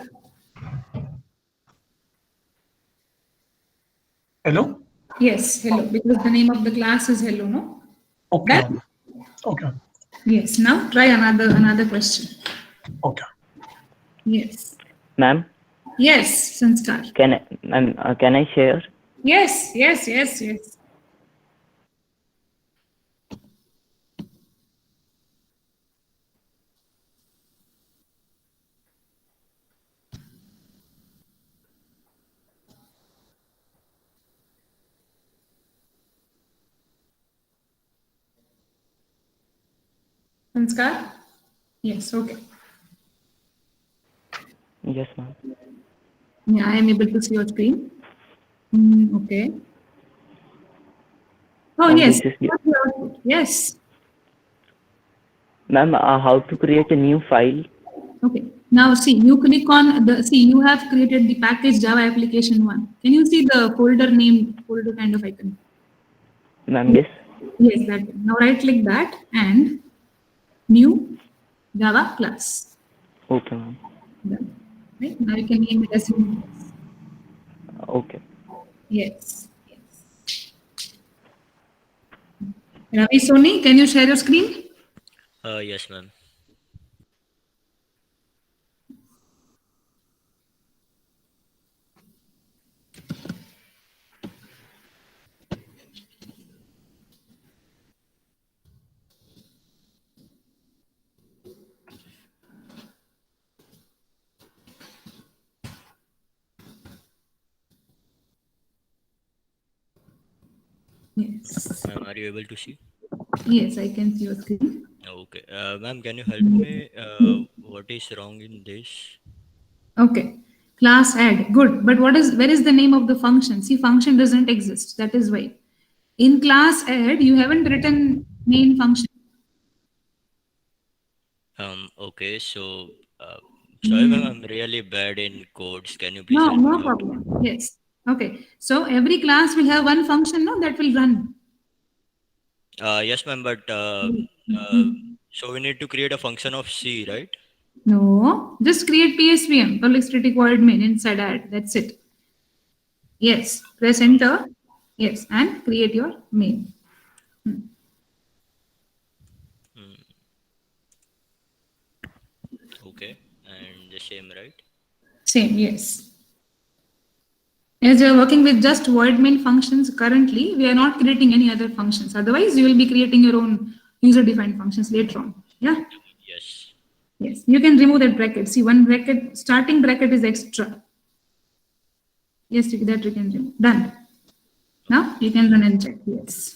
Speaker 13: Hello?
Speaker 1: Yes, hello, because the name of the class is hello, no?
Speaker 13: Okay.
Speaker 1: Done?
Speaker 13: Okay.
Speaker 1: Yes, now try another question.
Speaker 13: Okay.
Speaker 1: Yes.
Speaker 7: Ma'am,
Speaker 1: Yes, Sanskar.
Speaker 7: can I share?
Speaker 1: Yes. Sanskar? Yes, okay.
Speaker 7: Yes, ma'am.
Speaker 1: Yeah, I am able to see your screen. Okay. Oh,
Speaker 7: Ma'am,
Speaker 1: yes.
Speaker 7: this is
Speaker 1: Yes.
Speaker 7: Ma'am, how to create a new file?
Speaker 1: Okay. Now see, you click on you have created the package Java application 1. Can you see the folder kind of icon?
Speaker 7: Ma'am, yes.
Speaker 1: Yes, that one. Now right click that and new Java class.
Speaker 7: Okay, ma'am.
Speaker 1: Done. Right? Now you can name it as new class.
Speaker 7: Okay.
Speaker 1: Yes. Ravi Soni, can you share your screen?
Speaker 12: Yes, ma'am.
Speaker 1: Yes.
Speaker 12: Ma'am, are you able to see?
Speaker 1: Yes, I can see your screen.
Speaker 12: Okay. Ma'am, can you help me? What is wrong in this?
Speaker 1: Okay. Class add. Good. But where is the name of the function? See, function doesn't exist. That is why. In class add, you haven't written main function.
Speaker 12: Okay. So, sorry, ma'am, I'm really bad in codes. Can you please
Speaker 1: No,
Speaker 12: help me
Speaker 1: no
Speaker 12: out?
Speaker 1: problem. Yes. Okay. So every class will have one function, no, that will run.
Speaker 12: Yes, ma'am, but so we need to create a function of C, right?
Speaker 1: No, just create PSVM, public static void main inside add. That's it. Yes. Press enter. Yes, and create your main.
Speaker 12: Okay. And the same, right?
Speaker 1: Same. Yes. As you are working with just void main functions currently, we are not creating any other functions. Otherwise, you will be creating your own user-defined functions later on. Yeah.
Speaker 12: Yes.
Speaker 1: Yes. You can remove that bracket. See, one bracket, starting bracket is extra. Yes, that you can remove. Done. Now you can run and check. Yes.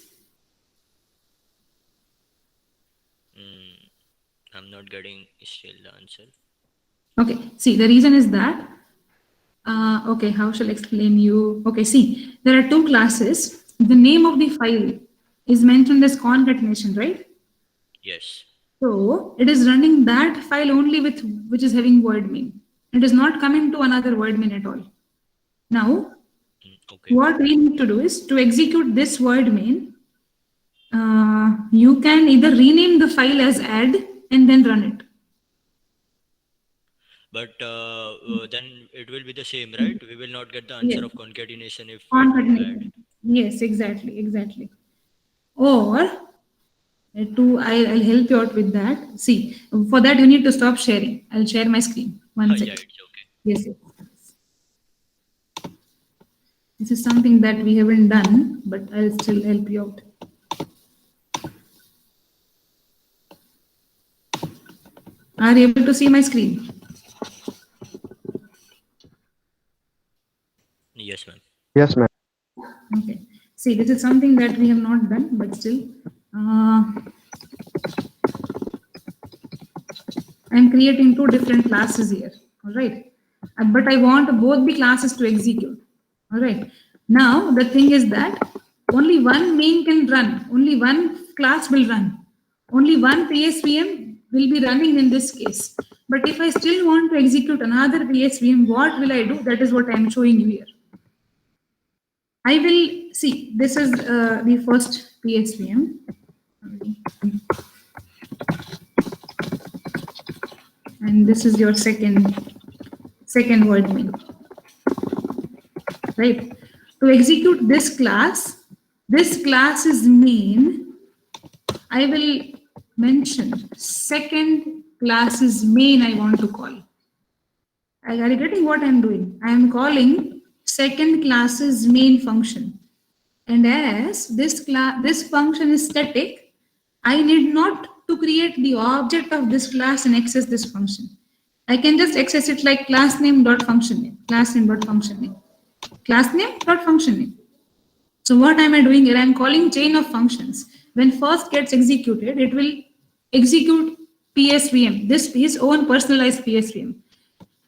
Speaker 12: I'm not getting still the answer.
Speaker 1: Okay. See, the reason is that. Okay, how shall I explain you? Okay, see, there are two classes. The name of the file is mentioned as concatenation, right?
Speaker 12: Yes.
Speaker 1: So it is running that file only with which is having void main. It is not coming to another void main at all. Now, what we need to do is to execute this void main. You can either rename the file as add and then run it.
Speaker 12: But then it will be the same, right? We will not get the answer of concatenation if
Speaker 1: Concatenation. Yes, exactly. Or I'll help you out with that. See, for that you need to stop sharing. I'll share my screen. One second.
Speaker 12: Yeah, it's okay.
Speaker 1: Yes. This is something that we haven't done, but I'll still help you out. Are you able to see my screen?
Speaker 12: Yes, ma'am.
Speaker 4: Yes, ma'am.
Speaker 1: Okay. See, this is something that we have not done, but still. I'm creating two different classes here. All right. but I want both the classes to execute. All right. Now the thing is that only one main can run, only one class will run, only one PSVM will be running in this case. But if I still want to execute another PSVM, what will I do? That is what I am showing you here. I will see, this is the first PSVM. And this is your second word main. Right? To execute this class is main. I will mention second class is main I want to call. Are you getting what I'm doing? I am calling second class's main function. And as this function is static, I need not to create the object of this class and access this function. I can just access it like class name dot function name, class name dot function name, class name dot function name. So what am I doing here? I'm calling chain of functions. When first gets executed, it will execute PSVM, this is own personalized PSVM.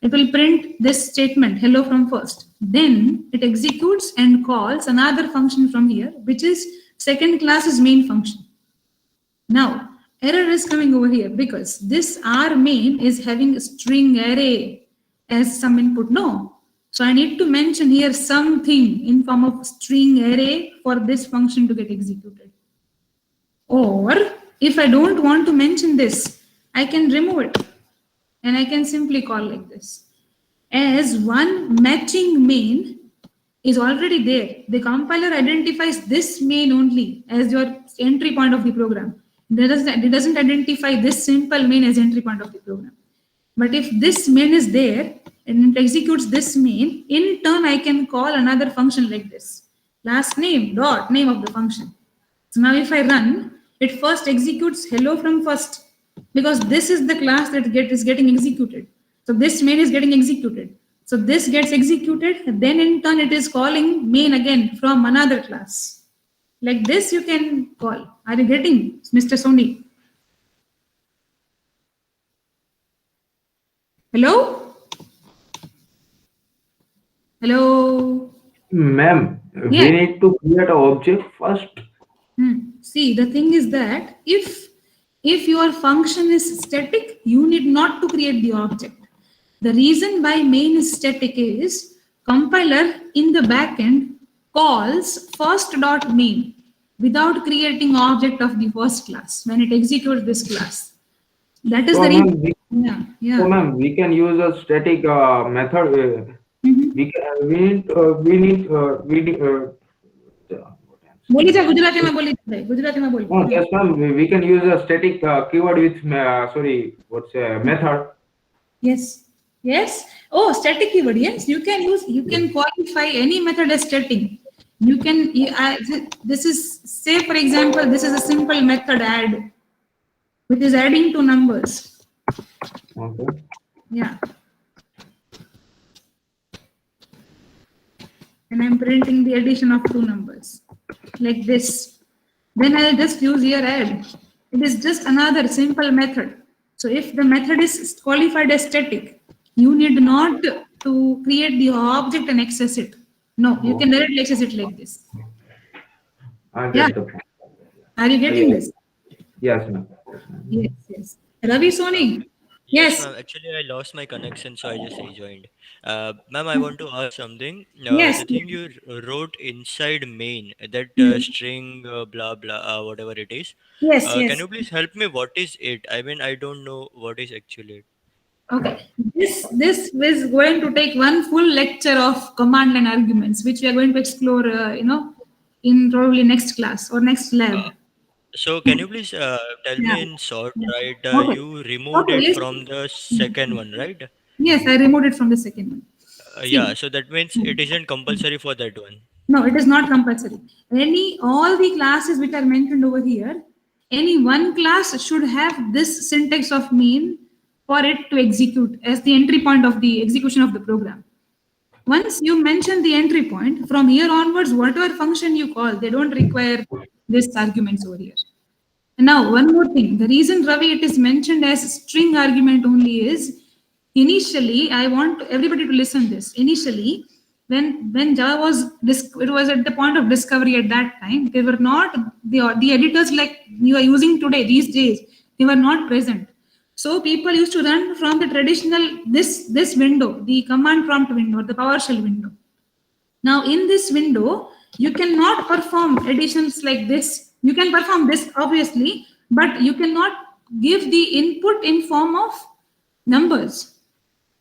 Speaker 1: It will print this statement, hello from first. Then it executes and calls another function from here, which is second class's main function. Now, error is coming over here because this R main is having a string array as some input. No. So I need to mention here something in form of string array for this function to get executed. Or if I don't want to mention this, I can remove it. And I can simply call like this. As one matching main is already there, the compiler identifies this main only as your entry point of the program. It doesn't identify this simple main as entry point of the program. But if this main is there and it executes this main, in turn I can call another function like this. Class name dot name of the function. So now if I run, it first executes hello from first, because this is the class that is getting executed. So this main is getting executed. So this gets executed, then in turn it is calling main again from another class. Like this you can call. Are you getting, Mr. Soni? Hello? Hello?
Speaker 11: Ma'am,
Speaker 1: Yeah.
Speaker 11: we need to create an object first.
Speaker 1: See, the thing is that if your function is static, you need not to create the object. The reason why main is static is compiler in the backend calls first.main without creating object of the first class when it executes this class. That is
Speaker 11: So,
Speaker 1: the
Speaker 11: ma'am,
Speaker 1: reason.
Speaker 11: So, ma'am, we can use a static method.
Speaker 1: बोली जा गुजराती में बोली जाए गुजराती में बोली.
Speaker 11: Oh, yes, ma'am. We can use a static keyword with method.
Speaker 1: Yes. Oh, static keyword. Yes, you can qualify any method as static. You can. This is, say for example, this is a simple method add, which is adding two numbers.
Speaker 11: Okay.
Speaker 1: Yeah. And I'm printing the addition of two numbers like this. Then I'll just use here add. It is just another simple method. So if the method is qualified as static, you need not to create the object and access it. No, you can directly access it like this.
Speaker 11: I
Speaker 1: Yeah.
Speaker 11: get the point.
Speaker 1: Are you getting this?
Speaker 11: Yes, ma'am.
Speaker 1: Yes. Ravi Soni. Yes.
Speaker 12: ma'am. Actually, I lost my connection, so I just rejoined. Ma'am, I want to ask something.
Speaker 1: Yes.
Speaker 12: The thing you wrote inside main, that string, blah, blah, whatever it is.
Speaker 1: Yes.
Speaker 12: Can you please help me? What is it? I mean, I don't know what is actually it.
Speaker 1: Okay. This is going to take one full lecture of command line arguments, which we are going to explore, in probably next class or next lab.
Speaker 12: So can you please tell me in short, right?
Speaker 1: Okay.
Speaker 12: You removed it
Speaker 1: Yes.
Speaker 12: from the second one, right?
Speaker 1: Yes, I removed it from the second one.
Speaker 12: Yeah, so that means it isn't compulsory for that one.
Speaker 1: No, it is not compulsory. All the classes which are mentioned over here, any one class should have this syntax of main for it to execute as the entry point of the execution of the program. Once you mention the entry point, from here onwards, whatever function you call, they don't require this arguments over here. And now, one more thing. The reason, Ravi, it is mentioned as string argument only is, Initially, I want everybody to listen this. Initially, when Java was it was at the point of discovery at that time, they were not the editors like you are using today, these days, they were not present. So people used to run from the traditional this window, the command prompt window, the PowerShell window. Now in this window, you cannot perform additions like this. You can perform this obviously, but you cannot give the input in form of numbers.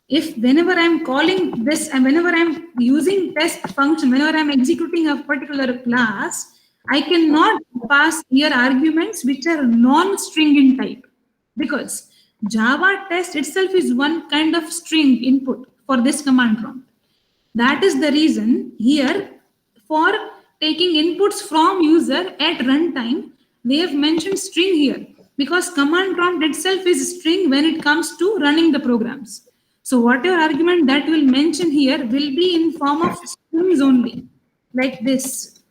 Speaker 1: If whenever I'm calling this and whenever I'm using test function, whenever I'm executing a particular class, I cannot pass here arguments which are non-string in type, because Java test itself is one kind of string input for this command prompt. That is the reason here for taking inputs from user at runtime, they have mentioned string here, because command prompt itself is string when it comes to running the programs. So whatever argument that you will mention here will be in form of strings only, like this.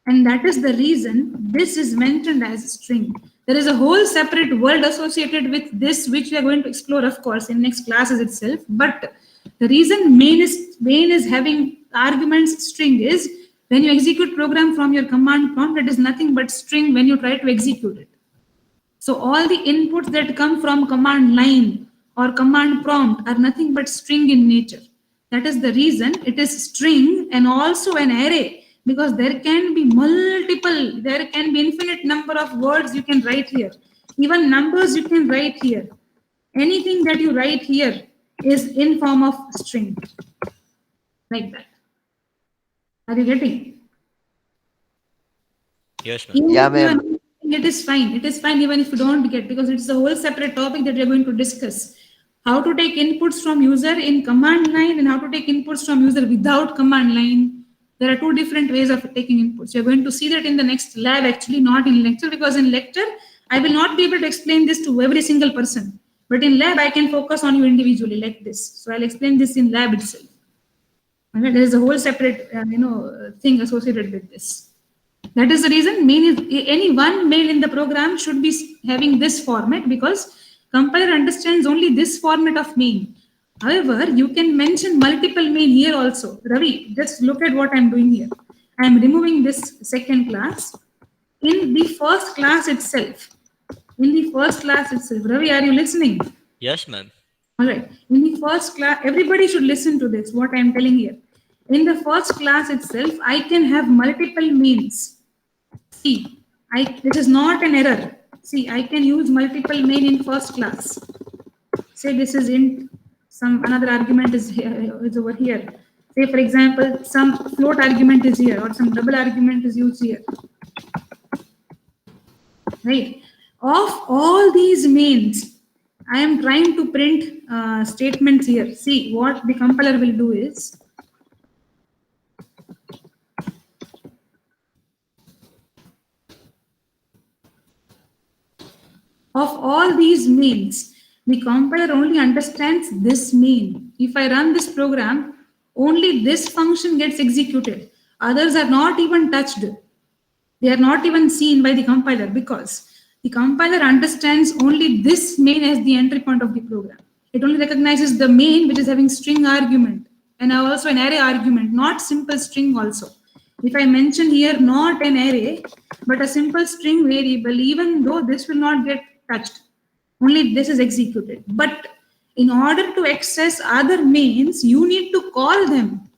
Speaker 1: And that is the reason this is mentioned as string. There is a whole separate world associated with this, which we are going to explore, of course, in next classes itself. But the reason main is having arguments string is when you execute program from your command prompt, it is nothing but string when you try to execute it. So all the inputs that come from command line or command prompt are nothing but string in nature. That is the reason it is string and also an array, because there can be there can be infinite number of words you can write here. Even numbers you can write here. Anything that you write here is in form of string, like that. Are you getting?
Speaker 12: Yes, ma'am.
Speaker 1: Even
Speaker 10: Yeah,
Speaker 1: if you are
Speaker 10: ma'am.
Speaker 1: not getting, it is fine. It is fine even if you don't get, because it's a whole separate topic that we are going to discuss. How to take inputs from user in command line and how to take inputs from user without command line. There are two different ways of taking inputs. You're going to see that in the next lab, actually, not in lecture, because in lecture, I will not be able to explain this to every single person. But in lab, I can focus on you individually like this. So I'll explain this in lab itself. Okay, there is a whole separate, thing associated with this. That is the reason main is any one mail in the program should be having this format, because compiler understands only this format of main. However, you can mention multiple main here also. Ravi, just look at what I'm doing here. I'm removing this second class. In the first class itself, Ravi, are you listening?
Speaker 12: Yes, ma'am.
Speaker 1: All right. In the first class, everybody should listen to this, what I'm telling here. In the first class itself, I can have multiple mains. See, this is not an error. See, I can use multiple main in first class. Say this is int, another argument is over here. Say, for example, some float argument is here or some double argument is used here. Right. Of all these mains, I am trying to print statements here. See, what the compiler will do is, of all these mains, the compiler only understands this main. If I run this program, only this function gets executed. Others are not even touched. They are not even seen by the compiler, because the compiler understands only this main as the entry point of the program. It only recognizes the main which is having string argument and also an array argument, not simple string also. If I mention here not an array, but a simple string variable, even though this will not get touched, only this is executed. But in order to access other mains, you need to call them.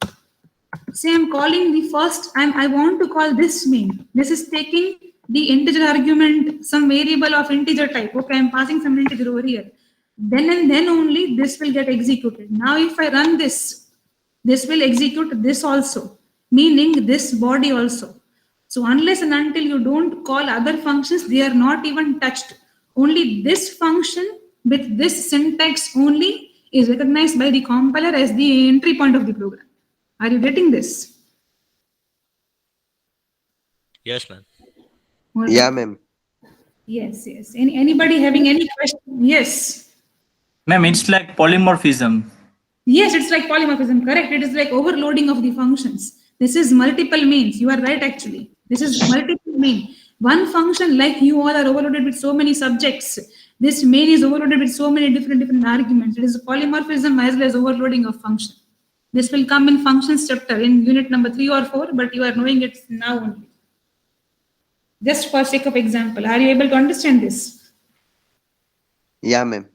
Speaker 1: Say I'm calling the first, I want to call this main. This is taking the integer argument, some variable of integer type. Okay, I'm passing some integer over here. Then and then only this will get executed. Now if I run this will execute this also, meaning this body also. So unless and until you don't call other functions, they are not even touched. Only this function with this syntax only is recognized by the compiler as the entry point of the program. Are you getting this?
Speaker 12: Yes, ma'am.
Speaker 10: Yeah, ma'am.
Speaker 1: Yes. Anybody having any question? Yes.
Speaker 6: Ma'am, it's like polymorphism.
Speaker 1: Yes, it's like polymorphism, correct. It is like overloading of the functions. This is multiple mains. You are right, actually. This is multiple main. One function, like you all are overloaded with so many subjects. This main is overloaded with so many different arguments. It is a polymorphism as well as overloading of function. This will come in functions chapter in unit number 3 or 4, but you are knowing it now only. Just for sake of example, are you able to understand this?
Speaker 10: Yeah, ma'am.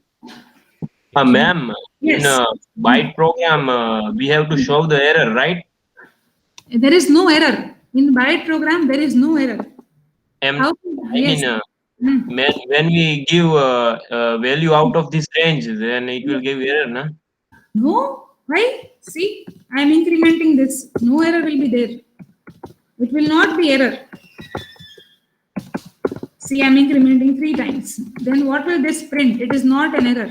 Speaker 11: Ma'am,
Speaker 1: Yes.
Speaker 11: in byte program, we have to show the error, right?
Speaker 1: There is no error. In byte program, there is no error. How?
Speaker 11: I
Speaker 1: Yes.
Speaker 11: mean, when we give a value out of this range, then it will give error, no?
Speaker 1: No, why? See, I am incrementing this. No error will be there. It will not be error. See, I am incrementing 3 times. Then what will this print? It is not an error.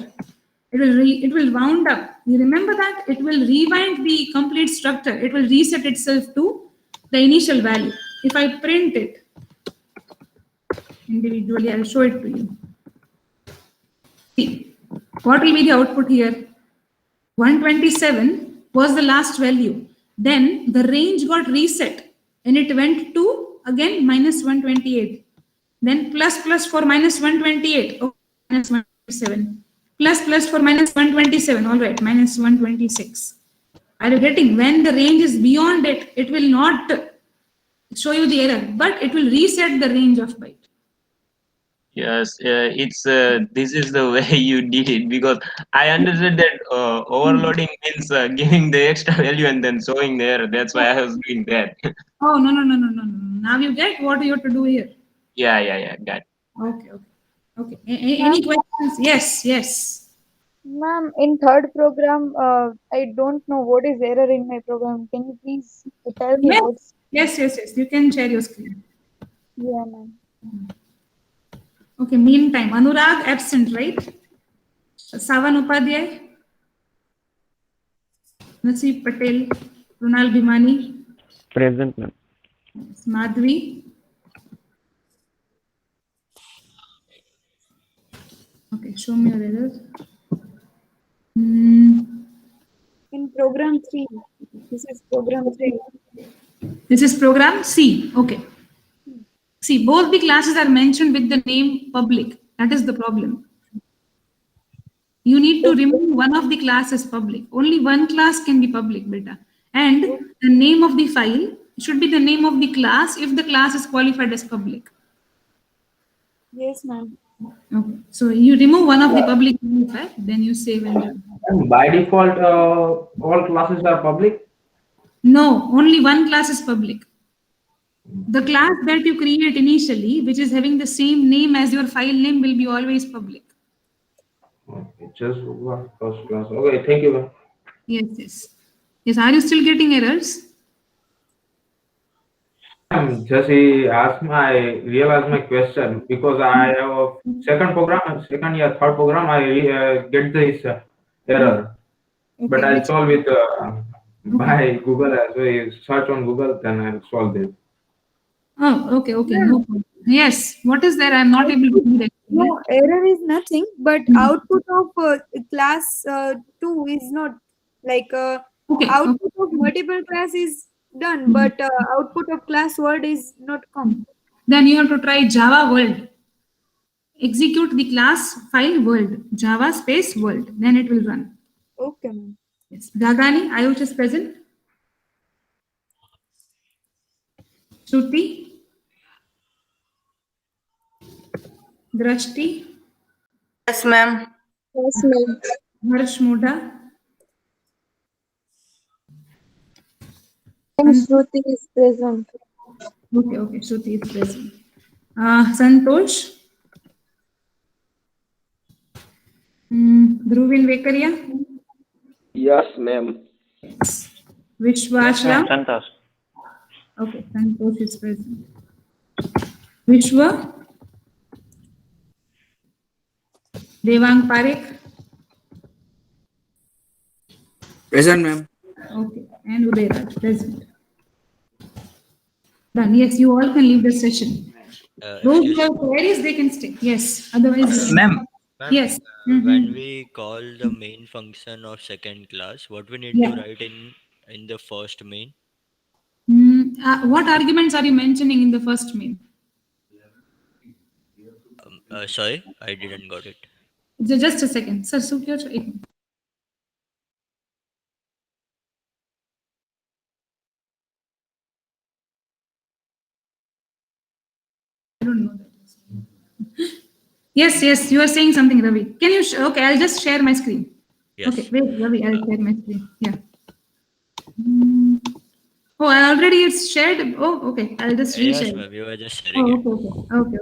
Speaker 1: It will round up. You remember that? It will rewind the complete structure. It will reset itself to the initial value. If I print it individually, I'll show it to you. See, what will be the output here? 127 was the last value. Then the range got reset and it went to again minus 128. Then plus for minus 128. Oh, minus 127. Plus for minus 127. All right, minus 126. Are you getting? When the range is beyond it, it will not show you the error, but it will reset the range of byte.
Speaker 11: Yes, it's this is the way you did it, because I understood that overloading means giving the extra value and then showing the error. That's why I was doing that.
Speaker 1: Oh, no. Now you get what you have to do here.
Speaker 11: Yeah, got it.
Speaker 1: Okay. Any questions? Yes.
Speaker 3: Ma'am, in third program, I don't know what is error in my program. Can you please tell me what's...
Speaker 1: Yes. You can share your screen.
Speaker 3: Yeah, ma'am.
Speaker 1: Okay, meantime, Anurag absent, right? Savan Upadhyay, Nasib Patel, Runal Bhimani,
Speaker 4: Present, ma'am.
Speaker 1: Madhvi. Okay, show me your errors.
Speaker 3: In program 3. This is program 3.
Speaker 1: This is program C. Okay. See, both the classes are mentioned with the name public. That is the problem. You need to remove one of the classes public. Only one class can be public, beta. And the name of the file should be the name of the class if the class is qualified as public.
Speaker 3: Yes, ma'am.
Speaker 1: Okay. So you remove one of the public file, then you save and run.
Speaker 11: And by default, all classes are public?
Speaker 1: No, only one class is public. The class that you create initially, which is having the same name as your file name, will be always public.
Speaker 11: Okay, just one first class. Okay, thank you, ma'am.
Speaker 1: Yes. Are you still getting errors?
Speaker 11: Just he asked realized my question, because I have a third program, I get this error.
Speaker 1: Okay,
Speaker 11: But I'll solve it by Google as well. Search on Google, then I'll solve it.
Speaker 1: Oh, okay. No problem. Yes. What is there? I'm not able to do that.
Speaker 3: No, error is nothing, but output of class 2 is not like output of multiple class is done, but output of class word is not come.
Speaker 1: Then you have to try Java world. Execute the class file world, Java space world. Then it will run.
Speaker 3: Okay, ma'am.
Speaker 1: Yes. Gagani, Ayush is present. Shruti. Drashti.
Speaker 14: Yes, ma'am.
Speaker 3: Yes, ma'am.
Speaker 1: Harsh Moda.
Speaker 3: Shruti is present.
Speaker 1: Okay. Shruti is present. Santosh. Dhruvin Vekaria.
Speaker 5: Yes, ma'am.
Speaker 1: Vishwashram.
Speaker 6: Santosh.
Speaker 1: Okay, Santosh is present. Vishwa. Devang Parekh.
Speaker 5: Present, ma'am.
Speaker 1: Okay, and Udayraj present. Done. Yes, you all can leave the session. Those who have queries, they can stay. Yes, otherwise.
Speaker 6: Ma'am.
Speaker 1: Yes.
Speaker 12: When we call the main function of second class, what we need to write in the first main?
Speaker 1: What arguments are you mentioning in the first main?
Speaker 12: Sorry, I didn't got it.
Speaker 1: Just a second. Sir, so क्या चाहिए? I don't know that. Yes, yes, you are saying something, Ravi. Can you? Okay, I'll just share my screen.
Speaker 12: Yes.
Speaker 1: Okay, wait, Ravi, I'll share my screen. Yeah. Oh, I already it's shared. Oh, okay. I'll just
Speaker 12: Yes,
Speaker 1: reshare.
Speaker 12: ma'am. You were just sharing
Speaker 1: Oh,
Speaker 12: it.
Speaker 1: okay.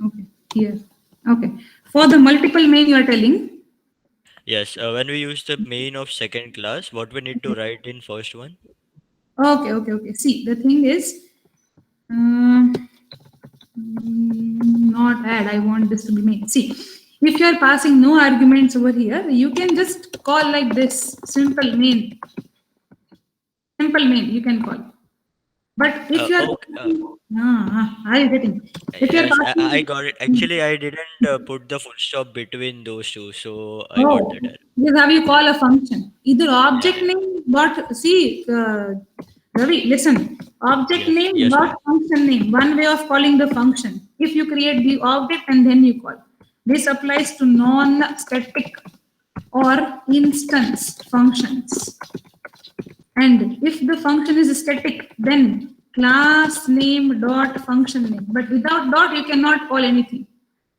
Speaker 1: Okay. Here. Okay. For the multiple main you are telling.
Speaker 12: Yes. When we use the main of second class, what we need to write in first one?
Speaker 1: Okay. See, the thing is, not add. I want this to be main. See, if you are passing no arguments over here, you can just call like this: simple main. Simple main. You can call. But if you are, are you getting? If you are
Speaker 12: Yes,
Speaker 1: passing,
Speaker 12: I got it. Actually, I didn't put the full stop between those two, so I got that error.
Speaker 1: This is how you call a function. Either object name, but see, Ravi, listen. Object name,
Speaker 12: Yes,
Speaker 1: dot function name. One way of calling the function. If you create the object and then you call. This applies to non-static or instance functions. And if the function is static, then class name dot function name. But without dot, you cannot call anything.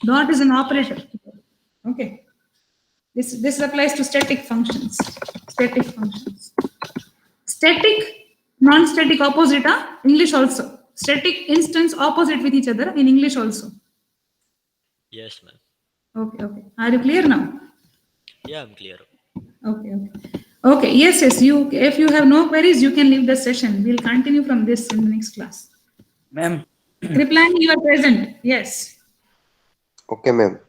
Speaker 1: Dot is an operator. Okay. This applies to static functions. Static, non-static opposite, English also. Static instance opposite with each other in English also.
Speaker 12: Yes, ma'am.
Speaker 1: Okay. Are you clear now?
Speaker 12: Yeah, I'm clear.
Speaker 1: Okay. Yes. You, if you have no queries, you can leave the session. We'll continue from this in the next class.
Speaker 5: Ma'am.
Speaker 1: Replying, you are present. Yes.
Speaker 10: Okay, ma'am.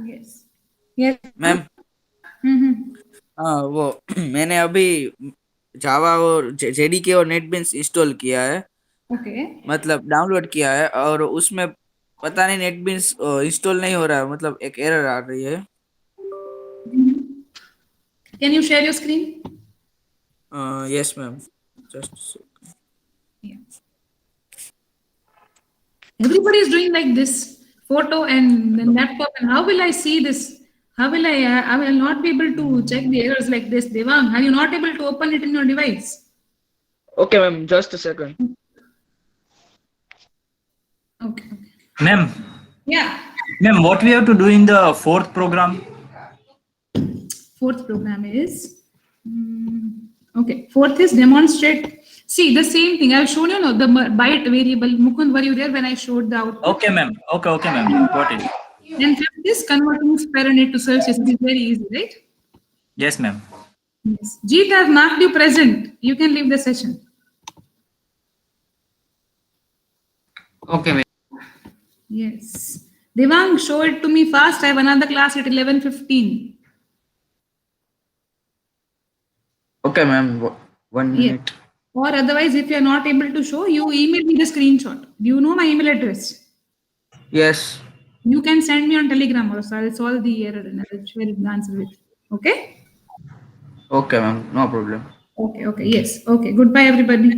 Speaker 1: Yes.
Speaker 5: Ma'am वो मैंने अभी जावा और JDK और NetBeans install किया है,
Speaker 1: Okay.
Speaker 5: मतलब download किया है, और उसमें पता नहीं नेटबीन्स इंस्टॉल नहीं हो रहा है, मतलब एक एरर आ रही है.
Speaker 1: Can you share your screen?
Speaker 5: Yes, ma'am. Just a second.
Speaker 1: Everybody is doing like this photo and the laptop, and how will I see this? How will I will not be able to check the errors like this. Devang, are you not able to open it in your device?
Speaker 5: Okay, ma'am. Just a second.
Speaker 1: Okay.
Speaker 6: Ma'am.
Speaker 1: Yeah.
Speaker 6: Ma'am, what we have to do in the fourth program?
Speaker 1: Fourth program is okay. Fourth is demonstrate. See the same thing. I've shown you now the byte variable. Mukund, were you there when I showed the output?
Speaker 6: Okay, ma'am. Okay, ma'am. Got it.
Speaker 1: And fifth is converting Sparanate to searches. It is very easy, right?
Speaker 6: Yes, ma'am.
Speaker 1: Yes. Jeet, I've marked you present. You can leave the session.
Speaker 8: Okay, ma'am.
Speaker 1: Yes. Devang, show it to me fast. I have another class at 11:15.
Speaker 5: Okay, ma'am. 1 minute.
Speaker 1: Or otherwise, if you are not able to show, you email me the screenshot. Do you know my email address?
Speaker 5: Yes.
Speaker 1: You can send me on Telegram also. I'll solve the error and I'll share the answer with. Okay?
Speaker 5: Okay, ma'am. No problem.
Speaker 1: Okay. Yes. Okay. Goodbye, everybody.